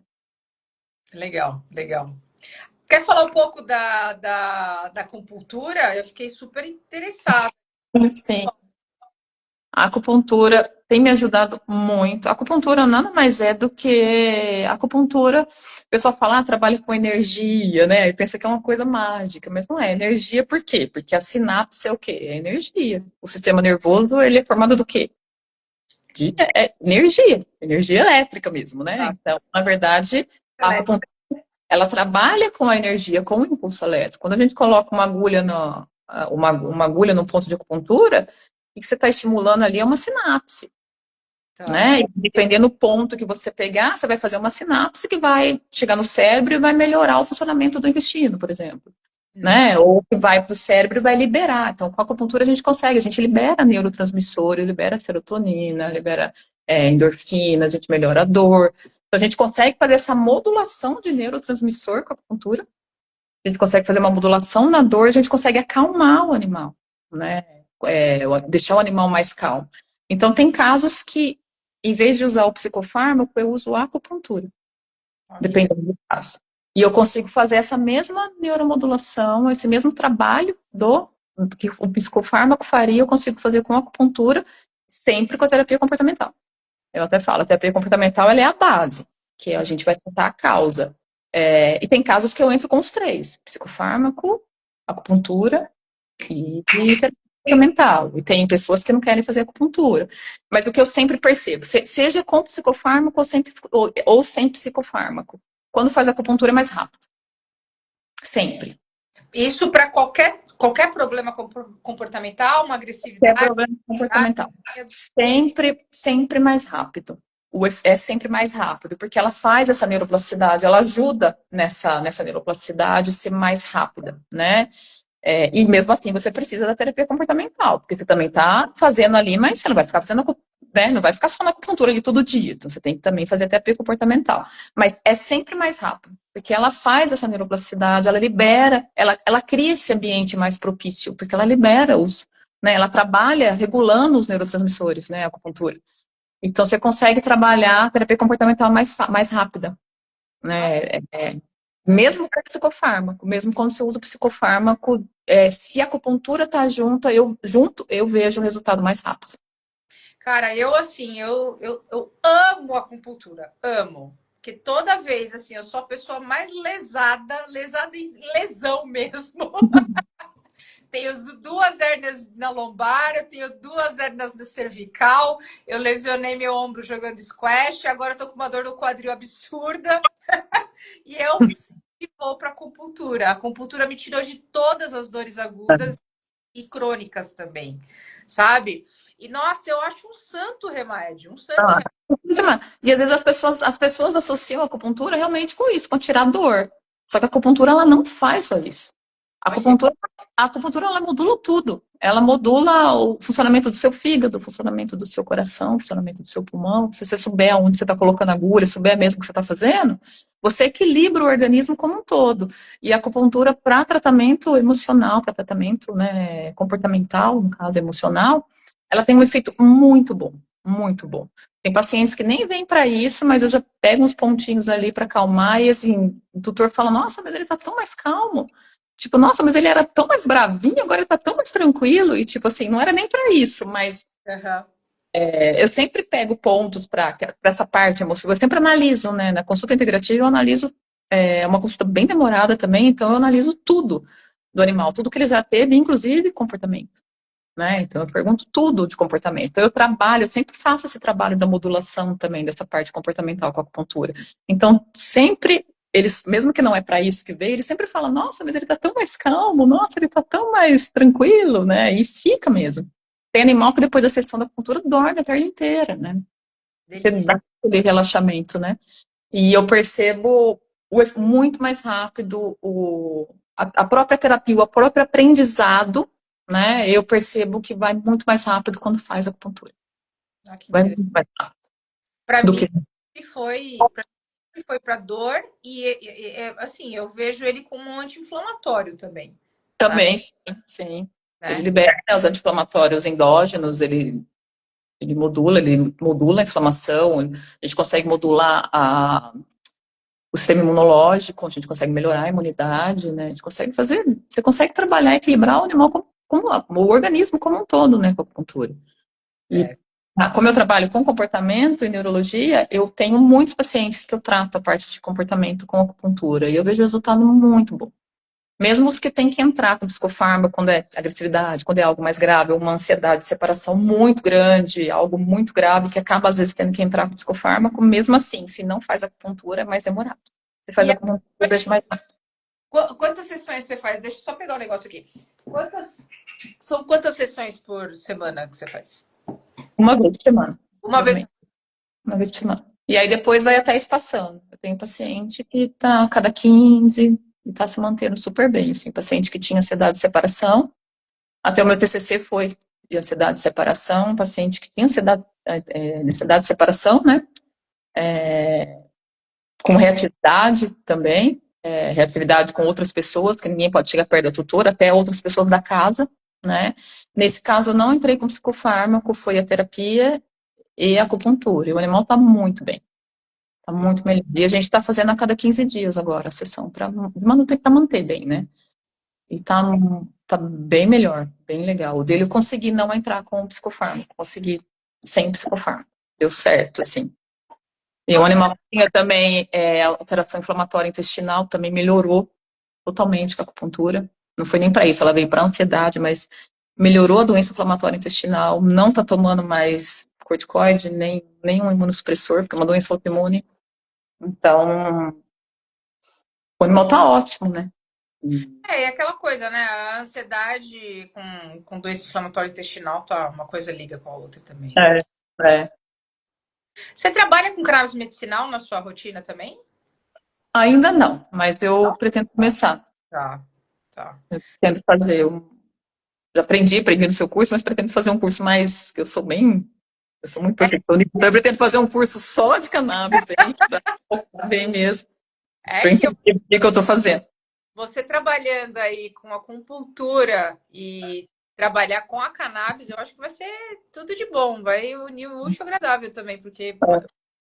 Speaker 1: Legal, legal. Quer falar um pouco da acupuntura? Eu fiquei super interessada.
Speaker 2: Sim. A acupuntura tem me ajudado muito. A acupuntura nada mais é do que a acupuntura. O pessoal fala, trabalha com energia, né? E pensa que é uma coisa mágica, mas não é. Energia por quê? Porque a sinapse é o quê? É energia. O sistema nervoso, ele é formado do quê? De energia, energia elétrica mesmo, né?
Speaker 1: Tá?
Speaker 2: Então, na verdade, a acupuntura, ela trabalha com a energia, com o impulso elétrico. Quando a gente coloca uma agulha uma agulha no ponto de acupuntura, o que você está estimulando ali é uma sinapse,
Speaker 1: Tá.
Speaker 2: né? E dependendo do ponto que você pegar, você vai fazer uma sinapse que vai chegar no cérebro e vai melhorar o funcionamento do intestino, por exemplo. Né? Ou que vai para o cérebro e vai liberar. Então, com a acupuntura a gente libera neurotransmissores, libera serotonina, libera endorfina, a gente melhora a dor. Então, a gente consegue fazer essa modulação de neurotransmissor com a acupuntura, a gente consegue fazer uma modulação na dor, a gente consegue acalmar o animal, né? Deixar o animal mais calmo. Então, tem casos que, em vez de usar o psicofármaco, eu uso a acupuntura,
Speaker 1: Olha,
Speaker 2: dependendo do caso. E eu consigo fazer essa mesma neuromodulação, esse mesmo trabalho do que o psicofármaco faria, eu consigo fazer com a acupuntura, sempre com a terapia comportamental. Eu até falo, a terapia comportamental ela é a base, que a gente vai tratar a causa. E tem casos que eu entro com os três: psicofármaco, acupuntura e terapia comportamental. E tem pessoas que não querem fazer acupuntura. Mas o que eu sempre percebo, seja com psicofármaco ou sem psicofármaco, quando faz acupuntura é mais rápido. Sempre.
Speaker 1: isso para qualquer problema comportamental, uma
Speaker 2: É
Speaker 1: agressividade.
Speaker 2: problema comportamental. Sempre, sempre mais rápido. É sempre mais rápido, porque ela faz essa neuroplasticidade, ela ajuda nessa neuroplasticidade ser mais rápida, né? E mesmo assim você precisa da terapia comportamental, porque você também está fazendo ali, mas você não vai ficar fazendo, né? Não vai ficar só na acupuntura ali todo dia. Então você tem que também fazer a terapia comportamental. Mas é sempre mais rápido, porque ela faz essa neuroplasticidade, ela libera, ela cria esse ambiente mais propício, porque ela libera né? Ela trabalha regulando os neurotransmissores, né? A acupuntura. Então você consegue trabalhar a terapia comportamental mais rápida.
Speaker 1: Nossa,
Speaker 2: né? Mesmo com psicofármaco, mesmo quando você usa psicofármaco, se a acupuntura tá junto, eu vejo o resultado mais rápido.
Speaker 1: cara, eu assim, eu amo acupuntura, amo. Porque toda vez, assim, eu sou a pessoa mais lesada, lesada em lesão mesmo. Tenho duas hérnias na lombar, eu tenho duas hérnias na cervical, eu lesionei meu ombro jogando squash, agora eu tô com uma dor no quadril absurda. E eu sempre vou para acupuntura. A acupuntura me tirou de todas as dores agudas e crônicas também, sabe? E nossa, eu acho um santo remédio, um santo
Speaker 2: Ah,
Speaker 1: remédio.
Speaker 2: e às vezes as pessoas associam a acupuntura realmente com isso, com tirar dor. Só que a acupuntura ela não faz só isso. A
Speaker 1: Olha,
Speaker 2: acupuntura, a acupuntura ela modula tudo. Ela modula o funcionamento do seu fígado, o funcionamento do seu coração, o funcionamento do seu pulmão. Se você souber aonde você está colocando a agulha, souber mesmo o que você está fazendo, você equilibra o organismo como um todo. E a acupuntura para tratamento emocional, para tratamento, né, comportamental, no caso emocional, ela tem um efeito muito bom, muito bom. Tem pacientes que nem vêm para isso, mas eu já pego uns pontinhos ali para acalmar e assim, o tutor fala: "Nossa, mas ele está tão mais calmo". Tipo, nossa, mas ele era tão mais bravinho, agora ele tá tão mais tranquilo. E, tipo assim, não era nem para isso, mas
Speaker 1: uhum.
Speaker 2: eu sempre pego pontos para essa parte emocional. Eu sempre analiso, né? Na consulta integrativa, eu analiso. É uma consulta bem demorada também, então eu analiso tudo do animal, tudo que ele já teve, inclusive comportamento. Né? Então, eu pergunto tudo de comportamento. Então, eu sempre faço esse trabalho da modulação também, dessa parte comportamental com a acupuntura. Então, sempre, eles, mesmo que não é para isso que veio, eles sempre falam: "Nossa, mas ele tá tão mais calmo, nossa, ele tá tão mais tranquilo", né? E fica mesmo. Tem animal que depois da sessão da acupuntura dorme a tarde inteira, né? Você
Speaker 1: Delícia.
Speaker 2: dá aquele relaxamento, né? E eu percebo muito mais rápido a própria terapia, o próprio aprendizado, né? Eu percebo que vai muito mais rápido quando faz acupuntura.
Speaker 1: Ah, que
Speaker 2: Vai
Speaker 1: interessante.
Speaker 2: muito mais rápido
Speaker 1: Para
Speaker 2: do
Speaker 1: mim,
Speaker 2: que
Speaker 1: foi para dor assim, eu vejo ele como um anti-inflamatório também, tá?
Speaker 2: também, sim, sim. Ele
Speaker 1: Né?
Speaker 2: libera, né, os anti-inflamatórios endógenos, ele modula a inflamação, a gente consegue modular o sistema imunológico, a gente consegue melhorar a imunidade, né? A gente consegue fazer, você consegue trabalhar, equilibrar o animal o organismo como um todo, né, com a acupuntura. E
Speaker 1: É.
Speaker 2: como eu trabalho com comportamento e neurologia, eu tenho muitos pacientes que eu trato a parte de comportamento com acupuntura e eu vejo resultado muito bom. Mesmo os que têm que entrar com psicofármaco quando é agressividade, quando é algo mais grave, ou uma ansiedade de separação muito grande, algo muito grave, que acaba às vezes tendo que entrar com psicofármaco, mesmo assim, se não faz acupuntura, é mais demorado. Se faz
Speaker 1: E
Speaker 2: acupuntura, eu vejo mais rápido.
Speaker 1: quantas sessões você faz? Deixa eu só pegar um negócio aqui. São quantas sessões por semana que você faz?
Speaker 2: Uma vez por semana,
Speaker 1: Uma vez.
Speaker 2: geralmente. Uma vez por semana. E aí depois vai até espaçando. Eu tenho paciente que tá a cada 15 e tá se mantendo super bem, assim. Paciente que tinha ansiedade de separação. Até o meu TCC foi de ansiedade de separação. Paciente que tinha ansiedade de separação, né? Com reatividade também. Reatividade com outras pessoas, que ninguém pode chegar perto da tutora, até outras pessoas da casa, né? Nesse caso, eu não entrei com psicofármaco, foi a terapia e a acupuntura. E o animal tá muito bem. Tá muito melhor. E a gente tá fazendo a cada 15 dias agora a sessão para manter bem, né? E tá bem melhor, bem legal. O dele eu consegui não entrar com o psicofármaco, consegui sem psicofármaco. Deu certo, assim. E o animal tinha também alteração inflamatória intestinal, também melhorou totalmente com a acupuntura. Não foi nem para isso, ela veio para ansiedade, mas melhorou a doença inflamatória intestinal, não tá tomando mais corticoide, nem nenhum imunossupressor, porque é uma doença autoimune. Então, o animal tá ótimo, né?
Speaker 1: É, e aquela coisa, né? A ansiedade com doença inflamatória intestinal tá uma coisa liga com a outra também, né?
Speaker 2: É, é.
Speaker 1: Você trabalha com cannabis medicinal na sua rotina também?
Speaker 2: Ainda não, mas eu pretendo começar.
Speaker 1: Tá, tá.
Speaker 2: Eu pretendo fazer. Já aprendi no seu curso, mas pretendo fazer um curso mais. Que eu sou muito perfeccionista, então eu pretendo fazer um curso só de cannabis, bem, pra focar bem mesmo,
Speaker 1: É
Speaker 2: para
Speaker 1: que
Speaker 2: entender o que eu estou fazendo.
Speaker 1: você trabalhando aí com acupuntura e trabalhar com a cannabis, eu acho que vai ser tudo de bom, vai unir o útil ao agradável também, porque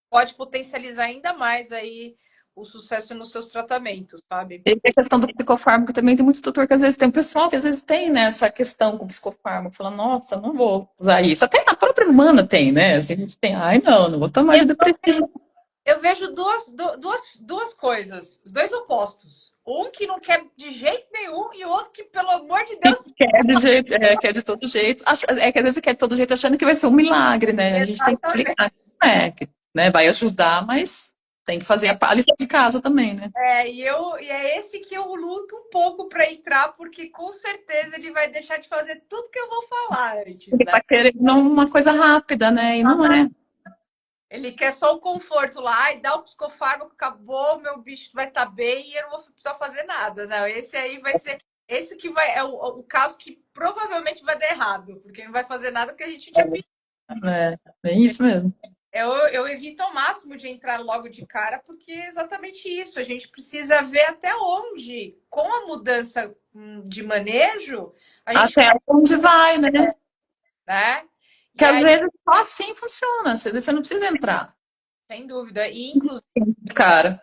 Speaker 1: pode potencializar ainda mais aí o sucesso nos seus tratamentos, sabe?
Speaker 2: E a questão do psicofármaco também tem muito tutor que às vezes tem um pessoal que às vezes tem, né, essa questão com o psicofármaco, fala, nossa, não vou usar isso. Até a própria humana tem, né? Assim, a gente tem, ai, não vou tomar de depressivo.
Speaker 1: Eu vejo duas coisas, dois opostos. Um que não quer de jeito nenhum e o outro que, pelo amor de Deus,
Speaker 2: Quer de jeito, quer de todo jeito. É que às vezes quer de todo jeito achando que vai ser um milagre, né? A gente tem que
Speaker 1: exatamente.
Speaker 2: explicar. Que, né, vai ajudar, mas tem que fazer a lição de casa também, né?
Speaker 1: E é esse que eu luto um pouco para entrar, porque com certeza ele vai deixar de fazer tudo que eu vou falar antes,
Speaker 2: Ele
Speaker 1: né?
Speaker 2: tá querendo uma coisa rápida, né? E não é.
Speaker 1: Ele quer só o conforto lá e dá o psicofármaco, acabou, meu bicho vai estar bem e eu não vou precisar fazer nada. Não, esse aí vai ser. Esse que vai é o caso que provavelmente vai dar errado, porque não vai fazer nada que a gente tinha pedido.
Speaker 2: É isso mesmo.
Speaker 1: Eu evito ao máximo de entrar logo de cara, porque é exatamente isso. A gente precisa ver até onde, com a mudança de manejo, a gente
Speaker 2: Até onde vai, né?
Speaker 1: né?
Speaker 2: Que
Speaker 1: E
Speaker 2: às
Speaker 1: aí,
Speaker 2: vezes só assim funciona. Às vezes você não precisa entrar,
Speaker 1: sem dúvida, e inclusive
Speaker 2: cara.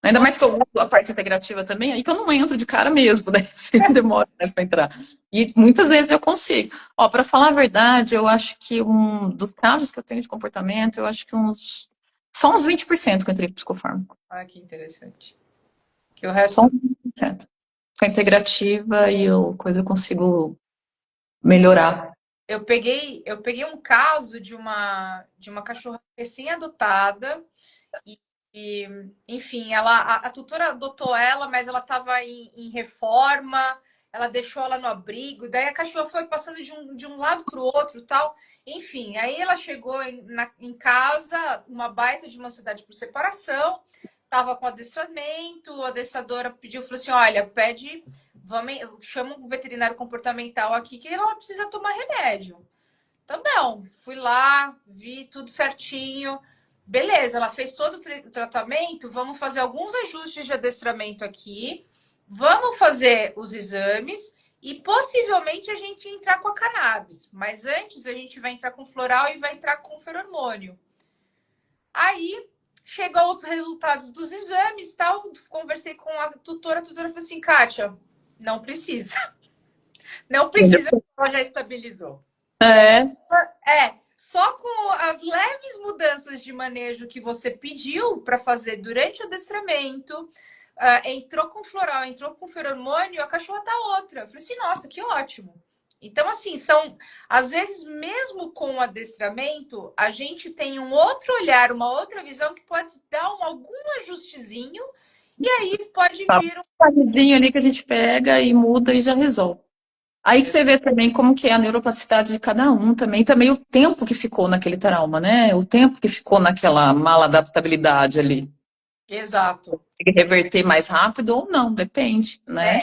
Speaker 2: Ainda
Speaker 1: quando
Speaker 2: mais que eu uso a parte integrativa também, aí que eu não entro de cara mesmo, né? Sempre demora mais para entrar. E muitas vezes eu consigo. Ó, para falar a verdade, eu acho que dos casos que eu tenho de comportamento, eu acho que só uns 20% que eu entrei com psicofármaco.
Speaker 1: ah, que interessante. Que o
Speaker 2: Só
Speaker 1: resto
Speaker 2: uns 20%. Com a integrativa e eu consigo melhorar.
Speaker 1: eu peguei um caso de uma cachorra recém-adotada e, e, enfim, a tutora adotou ela, mas ela estava em reforma, ela deixou ela no abrigo, daí a cachorra foi passando de um lado para o outro, tal. Enfim, aí ela chegou em casa, uma baita de uma cidade por separação, estava com adestramento, a adestradora pediu, falou assim, olha, pede, vamos, chama um veterinário comportamental aqui que ela precisa tomar remédio. Então, não, fui lá, vi tudo certinho. Beleza, ela fez todo o tratamento. Vamos fazer alguns ajustes de adestramento aqui. Vamos fazer os exames e possivelmente a gente entrar com a cannabis. Mas antes a gente vai entrar com floral e vai entrar com feromônio. Aí chegou os resultados dos exames, tal. Conversei com a tutora falou assim: Kátia, não precisa. Não precisa, porque ela já estabilizou.
Speaker 2: É,
Speaker 1: Só com as leves mudanças de manejo que você pediu para fazer durante o adestramento, entrou com floral, entrou com feromônio, a cachorra tá outra. Eu falei assim, nossa, que ótimo. Então, assim, às vezes, mesmo com o adestramento, a gente tem um outro olhar, uma outra visão que pode dar algum ajustezinho, e aí pode
Speaker 2: tá
Speaker 1: vir
Speaker 2: um vizinho ali que a gente pega e muda e já resolve. Aí que você vê também como que é a neuroplasticidade de cada um também o tempo que ficou naquele trauma, né? O tempo que ficou naquela maladaptabilidade ali.
Speaker 1: Exato.
Speaker 2: Tem que reverter mais rápido ou não, depende,
Speaker 1: É,
Speaker 2: né?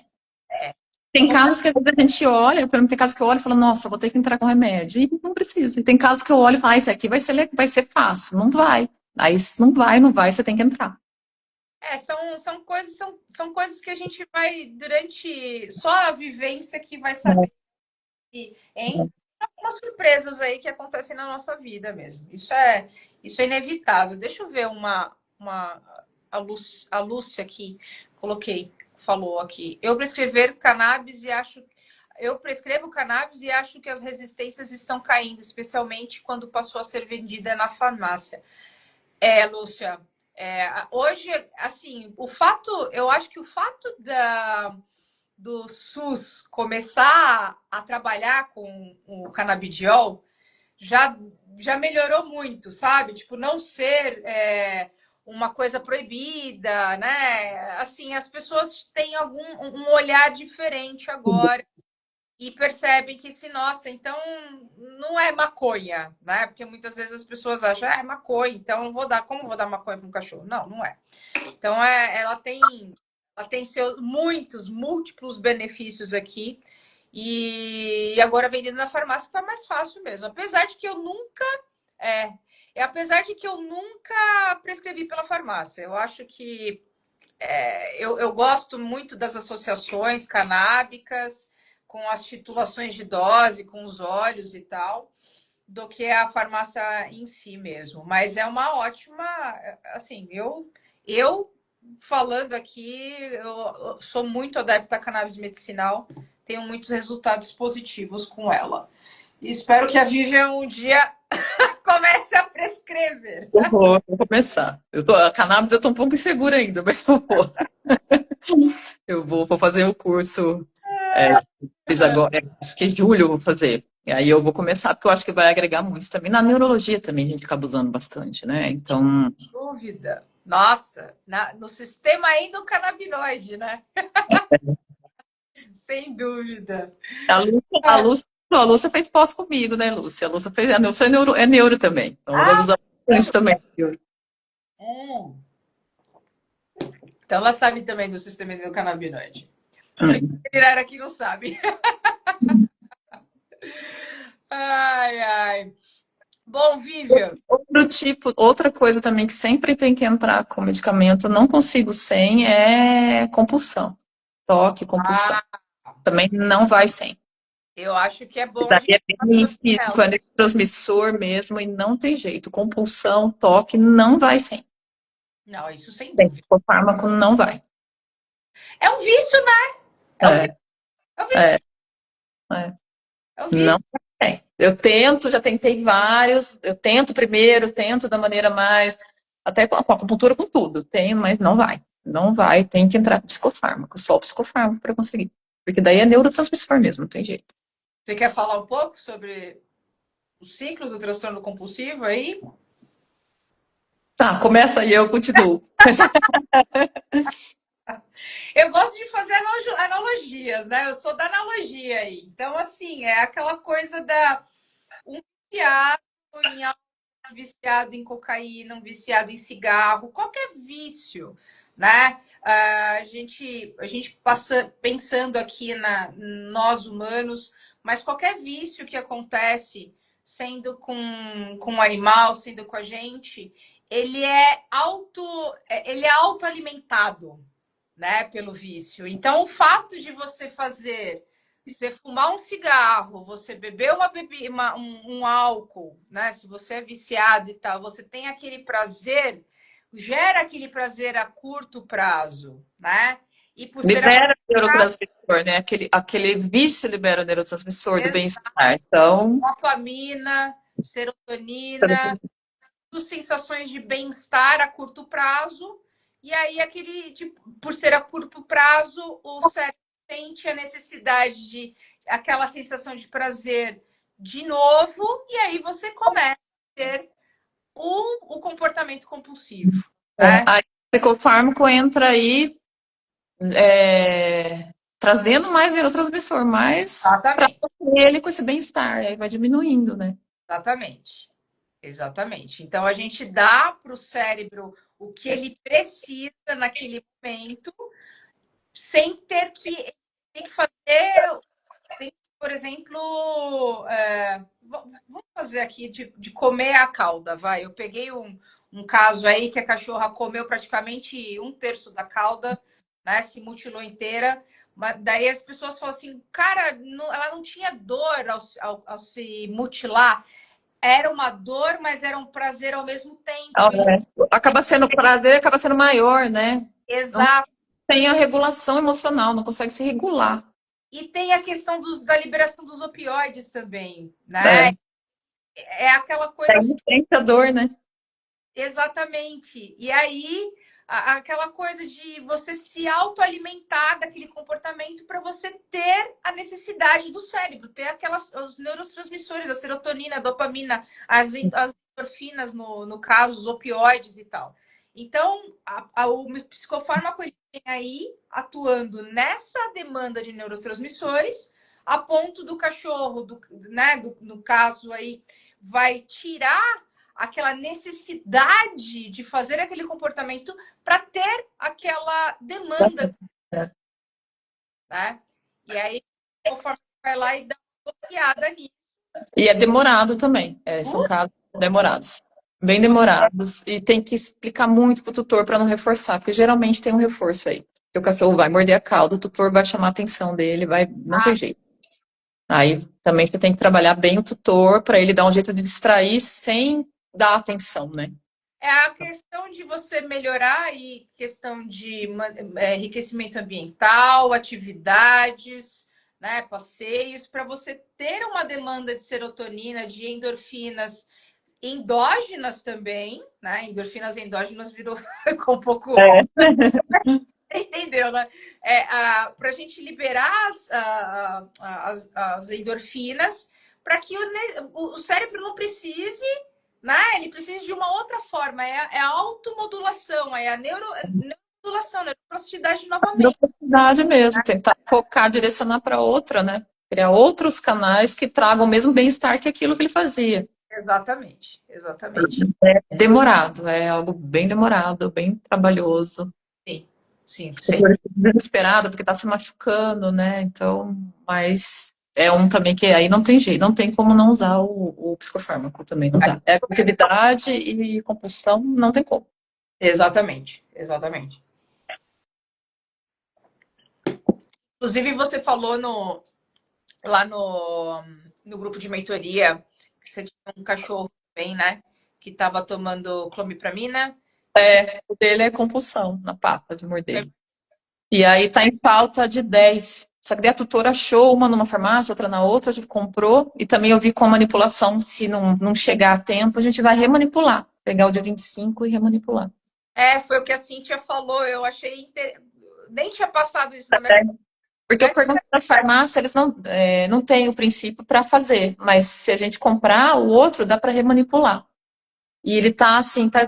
Speaker 1: é.
Speaker 2: Tem casos que às vezes a gente olha, pelo menos tem casos que eu olho e falo, nossa, vou ter que entrar com remédio. E não precisa. E tem casos que eu olho e falo, ah, esse aqui vai ser fácil. Não vai. Aí se não vai, você tem que entrar.
Speaker 1: São coisas que a gente vai, durante só a vivência que vai saber. E em algumas surpresas aí que acontecem na nossa vida mesmo. Isso é inevitável. Deixa eu ver a Lúcia aqui, falou aqui. Eu prescrevo cannabis e acho que as resistências estão caindo, especialmente quando passou a ser vendida na farmácia. Lúcia, hoje, assim, eu acho que o fato do SUS começar a trabalhar com o canabidiol já, já melhorou muito, sabe? Tipo, não ser uma coisa proibida, né? Assim, as pessoas têm um olhar diferente agora e percebem que se, nossa, então não é maconha, né? Porque muitas vezes as pessoas acham, é maconha, então eu vou dar, como eu vou dar maconha para um cachorro? Não, não é. Então ela tem muitos, múltiplos benefícios aqui. E agora vendendo na farmácia fica mais fácil mesmo. É, apesar de que eu nunca prescrevi pela farmácia. Eu acho que eu gosto muito das associações canábicas, com as titulações de dose, com os óleos e tal, do que a farmácia em si mesmo. Mas é uma ótima, assim, eu falando aqui, eu sou muito adepta à cannabis medicinal, tenho muitos resultados positivos com ela. E espero que a Vivian um dia comece a prescrever.
Speaker 2: Vou começar. A cannabis eu tô um pouco insegura ainda, mas eu vou. Vou fazer o curso. Fiz agora, acho que em julho eu vou fazer. E aí eu vou começar, porque eu acho que vai agregar muito também. Na neurologia também a gente acaba usando bastante, né? Então,
Speaker 1: Dúvida. Nossa, no sistema endocannabinoide, né? Sem dúvida.
Speaker 2: a Lúcia, a Lúcia, a Lúcia fez pós comigo, né, Lúcia? A Lúcia fez, a Lúcia é neuro também. Então ela vai
Speaker 1: Ah,
Speaker 2: usar bastante também.
Speaker 1: hum. Então ela sabe também do sistema endocannabinoide. O
Speaker 2: Hum.
Speaker 1: veterinário aqui não sabe. Ai, ai. Bom, Vivian.
Speaker 2: Outro tipo, outra coisa também que sempre tem que entrar com medicamento, não consigo sem, é compulsão. Toque, compulsão.
Speaker 1: Ah,
Speaker 2: Também não vai sem.
Speaker 1: eu acho que é
Speaker 2: E
Speaker 1: bom a
Speaker 2: daí
Speaker 1: gente
Speaker 2: é bem
Speaker 1: falar
Speaker 2: físico, é neurotransmissor mesmo, e não tem jeito. Compulsão, toque, não vai sem.
Speaker 1: Não, isso sem
Speaker 2: Tem,
Speaker 1: dúvida.
Speaker 2: o fármaco não vai.
Speaker 1: É um vício, né? É um vício.
Speaker 2: É,
Speaker 1: É um vício.
Speaker 2: é, é.
Speaker 1: É um
Speaker 2: Não
Speaker 1: vício.
Speaker 2: tem. Eu tento, já tentei vários. Eu tento primeiro, tento da maneira mais. Até com a acupuntura, com tudo. Tem, mas não vai. Não vai, tem que entrar com psicofármaco, só o psicofármaco para conseguir. Porque daí é neurotransmissor mesmo, não tem jeito.
Speaker 1: Você quer falar um pouco sobre o ciclo do transtorno compulsivo aí?
Speaker 2: Tá, começa aí, eu continuo.
Speaker 1: Eu gosto de fazer analogias, né? Eu sou da analogia aí. Então, assim, é aquela coisa da um viciado em álcool, viciado em cocaína, um viciado em cigarro, qualquer vício, né? A gente passa pensando aqui na nós humanos, mas qualquer vício que acontece, sendo com um animal, sendo com a gente, ele é autoalimentado, né, pelo vício. Então, o fato de você fumar um cigarro, você beber um álcool, né, se você é viciado e tal, você tem aquele prazer, gera aquele prazer a curto prazo, né? E por ser a
Speaker 2: Libera neurotransmissor, né? Aquele vício libera neurotransmissor do bem-estar. Então,
Speaker 1: dopamina, serotonina, sensações de bem-estar a curto prazo, e aí por ser a curto prazo, o cérebro sente a necessidade de aquela sensação de prazer de novo, e aí você começa a ter o comportamento compulsivo, né?
Speaker 2: aí o psicofármaco entra aí trazendo mais neurotransmissor, mas para
Speaker 1: Exatamente,
Speaker 2: ele com esse bem-estar, aí vai diminuindo, né?
Speaker 1: exatamente, exatamente. Então a gente dá para o cérebro o que ele precisa naquele momento, sem ter que fazer. Por exemplo, vamos fazer aqui de comer a cauda, vai. Eu peguei um caso aí que a cachorra comeu praticamente um terço da cauda, né? Se mutilou inteira. Mas daí as pessoas falam assim, cara, ela não tinha dor ao se mutilar. Era uma dor, mas era um prazer ao mesmo tempo. E,
Speaker 2: Acaba sendo, o prazer acaba sendo maior, né? Não
Speaker 1: exato.
Speaker 2: tem a regulação emocional, não consegue se regular.
Speaker 1: E tem a questão da liberação dos opioides também, né?
Speaker 2: É,
Speaker 1: É aquela coisa
Speaker 2: aí
Speaker 1: assim.
Speaker 2: sente a dor, né?
Speaker 1: Exatamente. E aí, aquela coisa de você se autoalimentar daquele comportamento para você ter a necessidade do cérebro, ter os neurotransmissores, a serotonina, a dopamina, as endorfinas, no caso, os opioides e tal. Então, o psicofármaco ele vem aí atuando nessa demanda de neurotransmissores, a ponto do cachorro, né, no caso aí, vai tirar aquela necessidade de fazer aquele comportamento para ter aquela demanda, né? E aí, conforme vai lá e dá uma bloqueada nisso.
Speaker 2: E é demorado também. São casos demorados. Bem demorados. E tem que explicar muito pro tutor para não reforçar, porque geralmente tem um reforço aí. Que o cachorro vai morder a cauda, o tutor vai chamar a atenção dele, não tem jeito. Aí também você tem que trabalhar bem o tutor para ele dar um jeito de distrair sem dar atenção, né?
Speaker 1: É a questão de você melhorar aí, questão de enriquecimento ambiental, atividades, né, passeios, para você ter uma demanda de serotonina, de endorfinas endógenas também, né? Endorfinas endógenas virou ficou um pouco.
Speaker 2: É.
Speaker 1: Entendeu, né? Para a gente liberar as endorfinas para que o cérebro não precise, né? Ele precisa de uma outra forma, a automodulação, é a neuromodulação, neuroplasticidade novamente.
Speaker 2: Velocidade mesmo, tentar focar, direcionar para outra, né? Criar outros canais que tragam o mesmo bem-estar que aquilo que ele fazia.
Speaker 1: Exatamente, exatamente.
Speaker 2: É demorado, é algo bem demorado, bem trabalhoso.
Speaker 1: Sim, sim, sim.
Speaker 2: Você fica desesperado porque está se machucando, né? Então, mas é um também que aí não tem jeito, não tem como não usar o psicofármaco também, não dá. É agressividade e compulsão, não tem como.
Speaker 1: Exatamente, exatamente. Inclusive, você falou lá no grupo de mentoria que você tinha um cachorro bem, né? Que estava tomando clomipramina e que
Speaker 2: O dele é compulsão na pata de morder. E aí tá em falta de 10. Só que daí a tutora achou uma numa farmácia, outra na outra, a gente comprou. E também eu vi com a manipulação, se não chegar a tempo, a gente vai remanipular. Pegar o dia 25 e remanipular.
Speaker 1: foi o que a Cíntia falou. Eu achei nem tinha passado isso na minha
Speaker 2: Porque eu
Speaker 1: cabeça.
Speaker 2: pergunto para as farmácias, eles não têm o princípio para fazer. Mas se a gente comprar, o outro dá para remanipular. E ele tá assim, tá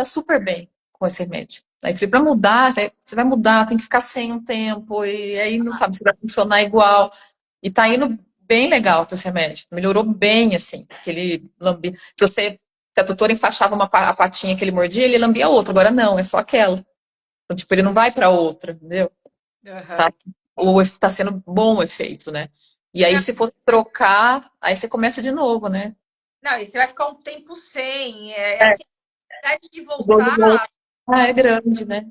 Speaker 2: super bem com esse remédio. Aí eu falei, para mudar, você vai mudar, tem que ficar sem um tempo, e aí não sabe se vai funcionar igual. E tá indo bem legal com esse remédio. Melhorou bem, assim. Aquele lambia. Se a tutora enfaixava a patinha que ele mordia, ele lambia a outra. Agora não, é só aquela. Então, tipo, ele não vai pra outra, entendeu?
Speaker 1: Uhum.
Speaker 2: Tá, tá sendo bom o efeito, né? E aí,
Speaker 1: Não,
Speaker 2: se for trocar, aí você começa de novo, né?
Speaker 1: não, e você vai ficar um tempo sem.
Speaker 2: É,
Speaker 1: Assim, a necessidade de
Speaker 2: o dor do
Speaker 1: voltar
Speaker 2: outro é grande, né?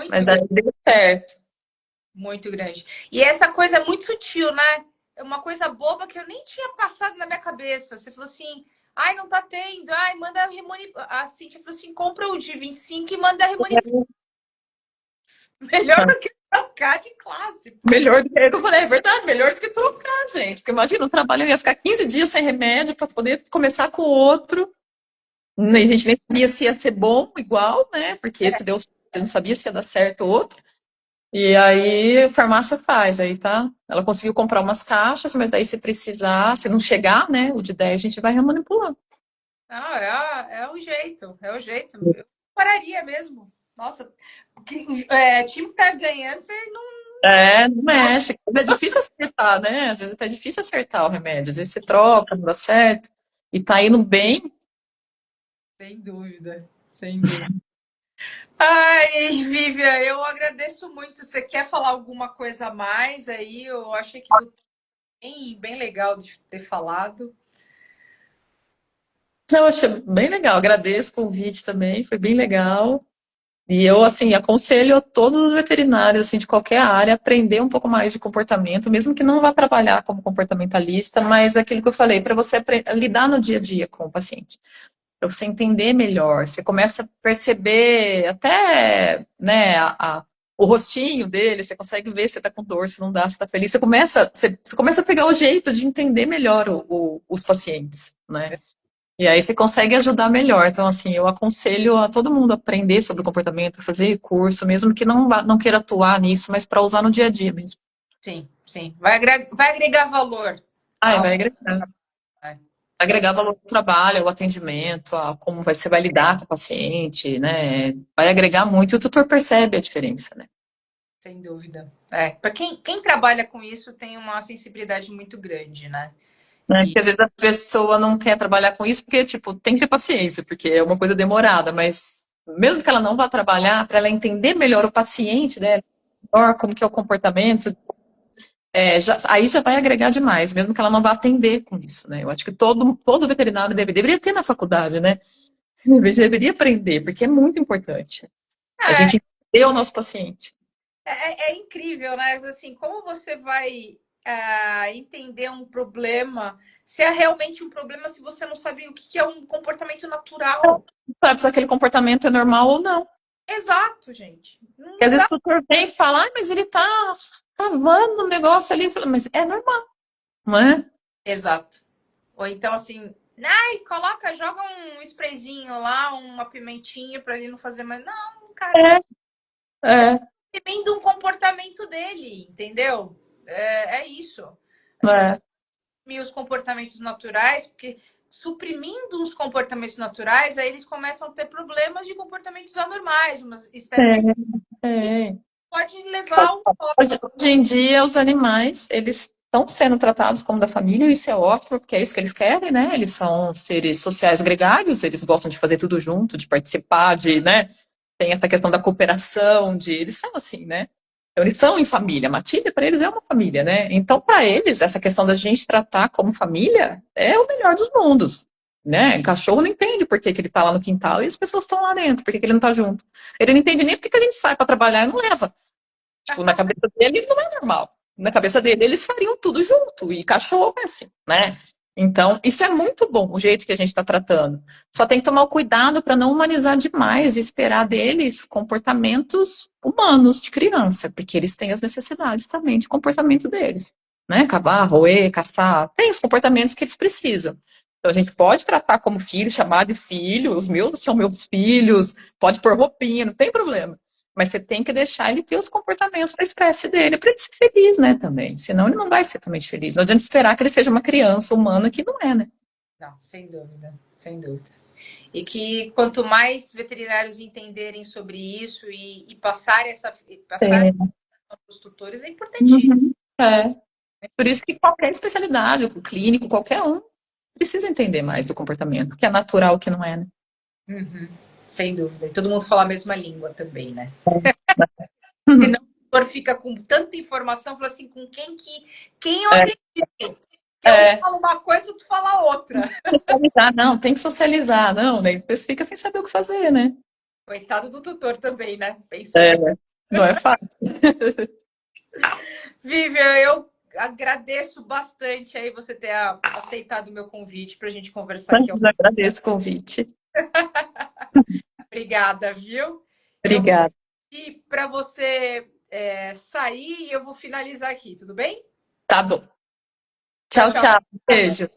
Speaker 2: Mas
Speaker 1: muito
Speaker 2: daí
Speaker 1: grande,
Speaker 2: deu certo.
Speaker 1: muito grande. E essa coisa é muito sutil, né? É uma coisa boba que eu nem tinha passado na minha cabeça. Você falou assim, ai, não tá tendo, ai, manda remonipular. A Cintia falou assim, compra o de 25 e manda remonipular. Melhor do que trocar de classe.
Speaker 2: Melhor do que eu falei, é verdade, melhor do que trocar, gente. Porque imagina, o trabalho eu ia ficar 15 dias sem remédio para poder começar com outro. A gente nem sabia se ia ser bom igual, né? Porque esse deu certo, eu não sabia se ia dar certo outro. E aí a farmácia faz, aí tá. Ela conseguiu comprar umas caixas, mas daí se precisar, se não chegar, né? O de 10 a gente vai remanipular.
Speaker 1: Não, é o jeito, é o jeito. Eu pararia mesmo. Nossa, time que tá ganhando, você não.
Speaker 2: É, não mexe. É difícil acertar, né? Às vezes é difícil acertar o remédio. Às vezes você troca, não dá certo. E tá indo bem.
Speaker 1: Sem dúvida, sem dúvida. Ai, Vivian, eu agradeço muito. Você quer falar alguma coisa a mais aí? Eu achei que bem legal de ter falado.
Speaker 2: Eu achei bem legal. Agradeço o convite também, foi bem legal. E eu, assim, aconselho a todos os veterinários, assim, de qualquer área, aprender um pouco mais de comportamento, mesmo que não vá trabalhar como comportamentalista, mas aquilo que eu falei, para você lidar no dia a dia com o paciente, para você entender melhor, você começa a perceber até, né, o rostinho dele, você consegue ver se está com dor, se não dá, se está feliz, você começa a pegar o jeito de entender melhor os pacientes, né? E aí você consegue ajudar melhor. Então, assim, eu aconselho a todo mundo aprender sobre o comportamento, fazer curso, mesmo que não queira atuar nisso, mas para usar no dia a dia mesmo.
Speaker 1: Sim, sim. Vai agregar valor.
Speaker 2: Ah, vai agregar.
Speaker 1: É,
Speaker 2: Agregar valor ao trabalho, ao atendimento, a como você vai lidar com o paciente, né? Vai agregar muito e o tutor percebe a diferença, né?
Speaker 1: sem dúvida. Para quem trabalha com isso tem uma sensibilidade muito grande, né?
Speaker 2: Porque às vezes a pessoa não quer trabalhar com isso porque, tipo, tem que ter paciência, porque é uma coisa demorada, mas mesmo que ela não vá trabalhar, para ela entender melhor o paciente dela, melhor como que é o comportamento, aí já vai agregar demais, mesmo que ela não vá atender com isso, né? Eu acho que todo veterinário deveria ter na faculdade, né? Deveria aprender, porque é muito importante. A
Speaker 1: É,
Speaker 2: gente entender o nosso paciente.
Speaker 1: é incrível, né? Assim, como você vai. entender um problema, se é realmente um problema, se você não sabe o que é um comportamento natural.
Speaker 2: Sabe se aquele comportamento é normal ou não.
Speaker 1: Exato, gente.
Speaker 2: Porque às
Speaker 1: Não
Speaker 2: vezes
Speaker 1: dá.
Speaker 2: o tutor vem e fala, mas ele tá cavando um negócio ali. Eu falo, mas é normal, não é?
Speaker 1: Exato. Ou então, assim, ai, coloca, joga um sprayzinho lá, uma pimentinha para ele não fazer mais. Não, cara,
Speaker 2: É, é,
Speaker 1: depende um comportamento dele, entendeu? É isso. A gente
Speaker 2: é,
Speaker 1: suprimir os comportamentos naturais, porque suprimindo os comportamentos naturais, aí eles começam a ter problemas de comportamentos anormais, umas estereotipias,
Speaker 2: é.
Speaker 1: pode levar a um
Speaker 2: Hoje em dia, os animais, eles estão sendo tratados como da família, e isso é ótimo, porque é isso que eles querem, né? Eles são seres sociais gregários, eles gostam de fazer tudo junto, de participar, de, né? Tem essa questão da cooperação, de eles são assim, né? Então, eles são em família. A matilha, para eles, é uma família, né? Então, para eles, essa questão da gente tratar como família é o melhor dos mundos, né? O cachorro não entende por que, que ele tá lá no quintal e as pessoas estão lá dentro, por que, que ele não tá junto. Ele não entende nem por que, que a gente sai para trabalhar e não leva. Tipo, na cabeça dele não é normal. Na cabeça dele, eles fariam tudo junto. E cachorro é assim, né? Então, isso é muito bom, o jeito que a gente está tratando. Só tem que tomar o cuidado para não humanizar demais e esperar deles comportamentos humanos de criança, porque eles têm as necessidades também de comportamento deles. Né? Cavar, roer, caçar, tem os comportamentos que eles precisam. Então, a gente pode tratar como filho, chamar de filho, os meus são meus filhos, pode pôr roupinha, não tem problema. Mas você tem que deixar ele ter os comportamentos da espécie dele para ele ser feliz, né, também. Senão ele não vai ser totalmente feliz. Não adianta esperar que ele seja uma criança humana que não é, né?
Speaker 1: Não, sem dúvida, sem dúvida. E que quanto mais veterinários entenderem sobre isso e passarem
Speaker 2: É.
Speaker 1: para os tutores, é importantíssimo.
Speaker 2: Uhum. É. Por isso que qualquer especialidade, o clínico, qualquer um, precisa entender mais do comportamento, o que é natural, o que não é, né?
Speaker 1: Uhum, sem dúvida. E todo mundo fala a mesma língua também, né?
Speaker 2: Uhum.
Speaker 1: Senão o tutor fica com tanta informação, fala assim, com quem eu
Speaker 2: É,
Speaker 1: acredito? Que eu
Speaker 2: é,
Speaker 1: falo uma coisa, tu fala outra.
Speaker 2: socializar, não, tem que socializar, não, né? Depois fica sem saber o que fazer, né?
Speaker 1: Coitado do tutor também, né?
Speaker 2: É,
Speaker 1: Pensando.
Speaker 2: não é fácil.
Speaker 1: Vivian, eu agradeço bastante aí você ter aceitado o meu convite para a gente conversar
Speaker 2: Mas
Speaker 1: aqui.
Speaker 2: agradeço o convite.
Speaker 1: Obrigada, viu? Eu vou
Speaker 2: Obrigada.
Speaker 1: pedir para você sair e eu vou finalizar aqui, tudo bem?
Speaker 2: Tá bom.
Speaker 1: Tchau,
Speaker 2: Tchau,
Speaker 1: tchau.
Speaker 2: tchau. Beijo.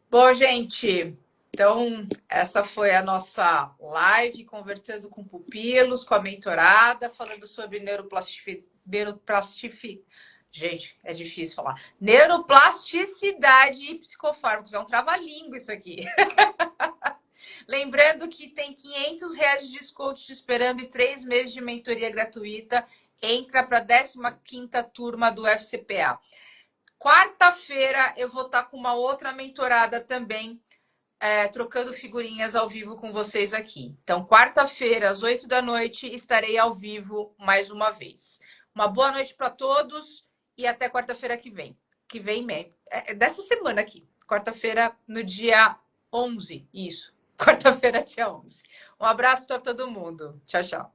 Speaker 1: Bom, gente, então essa foi a nossa live conversando com pupilos, com a mentorada, falando sobre Gente, é difícil falar. Neuroplasticidade e psicofármacos. É um trava-língua isso aqui. Lembrando que tem R$ 500 de desconto te esperando e 3 meses de mentoria gratuita. Entra para a 15ª turma do FCPA. Quarta-feira eu vou estar com uma outra mentorada também, trocando figurinhas ao vivo com vocês aqui. Então, quarta-feira, às 8 da noite, estarei ao vivo mais uma vez. Uma boa noite para todos e até quarta-feira que vem. Que vem mesmo. Dessa semana aqui. Quarta-feira, no dia 11. Isso. Quarta-feira, dia 11. Um abraço para todo mundo. Tchau, tchau.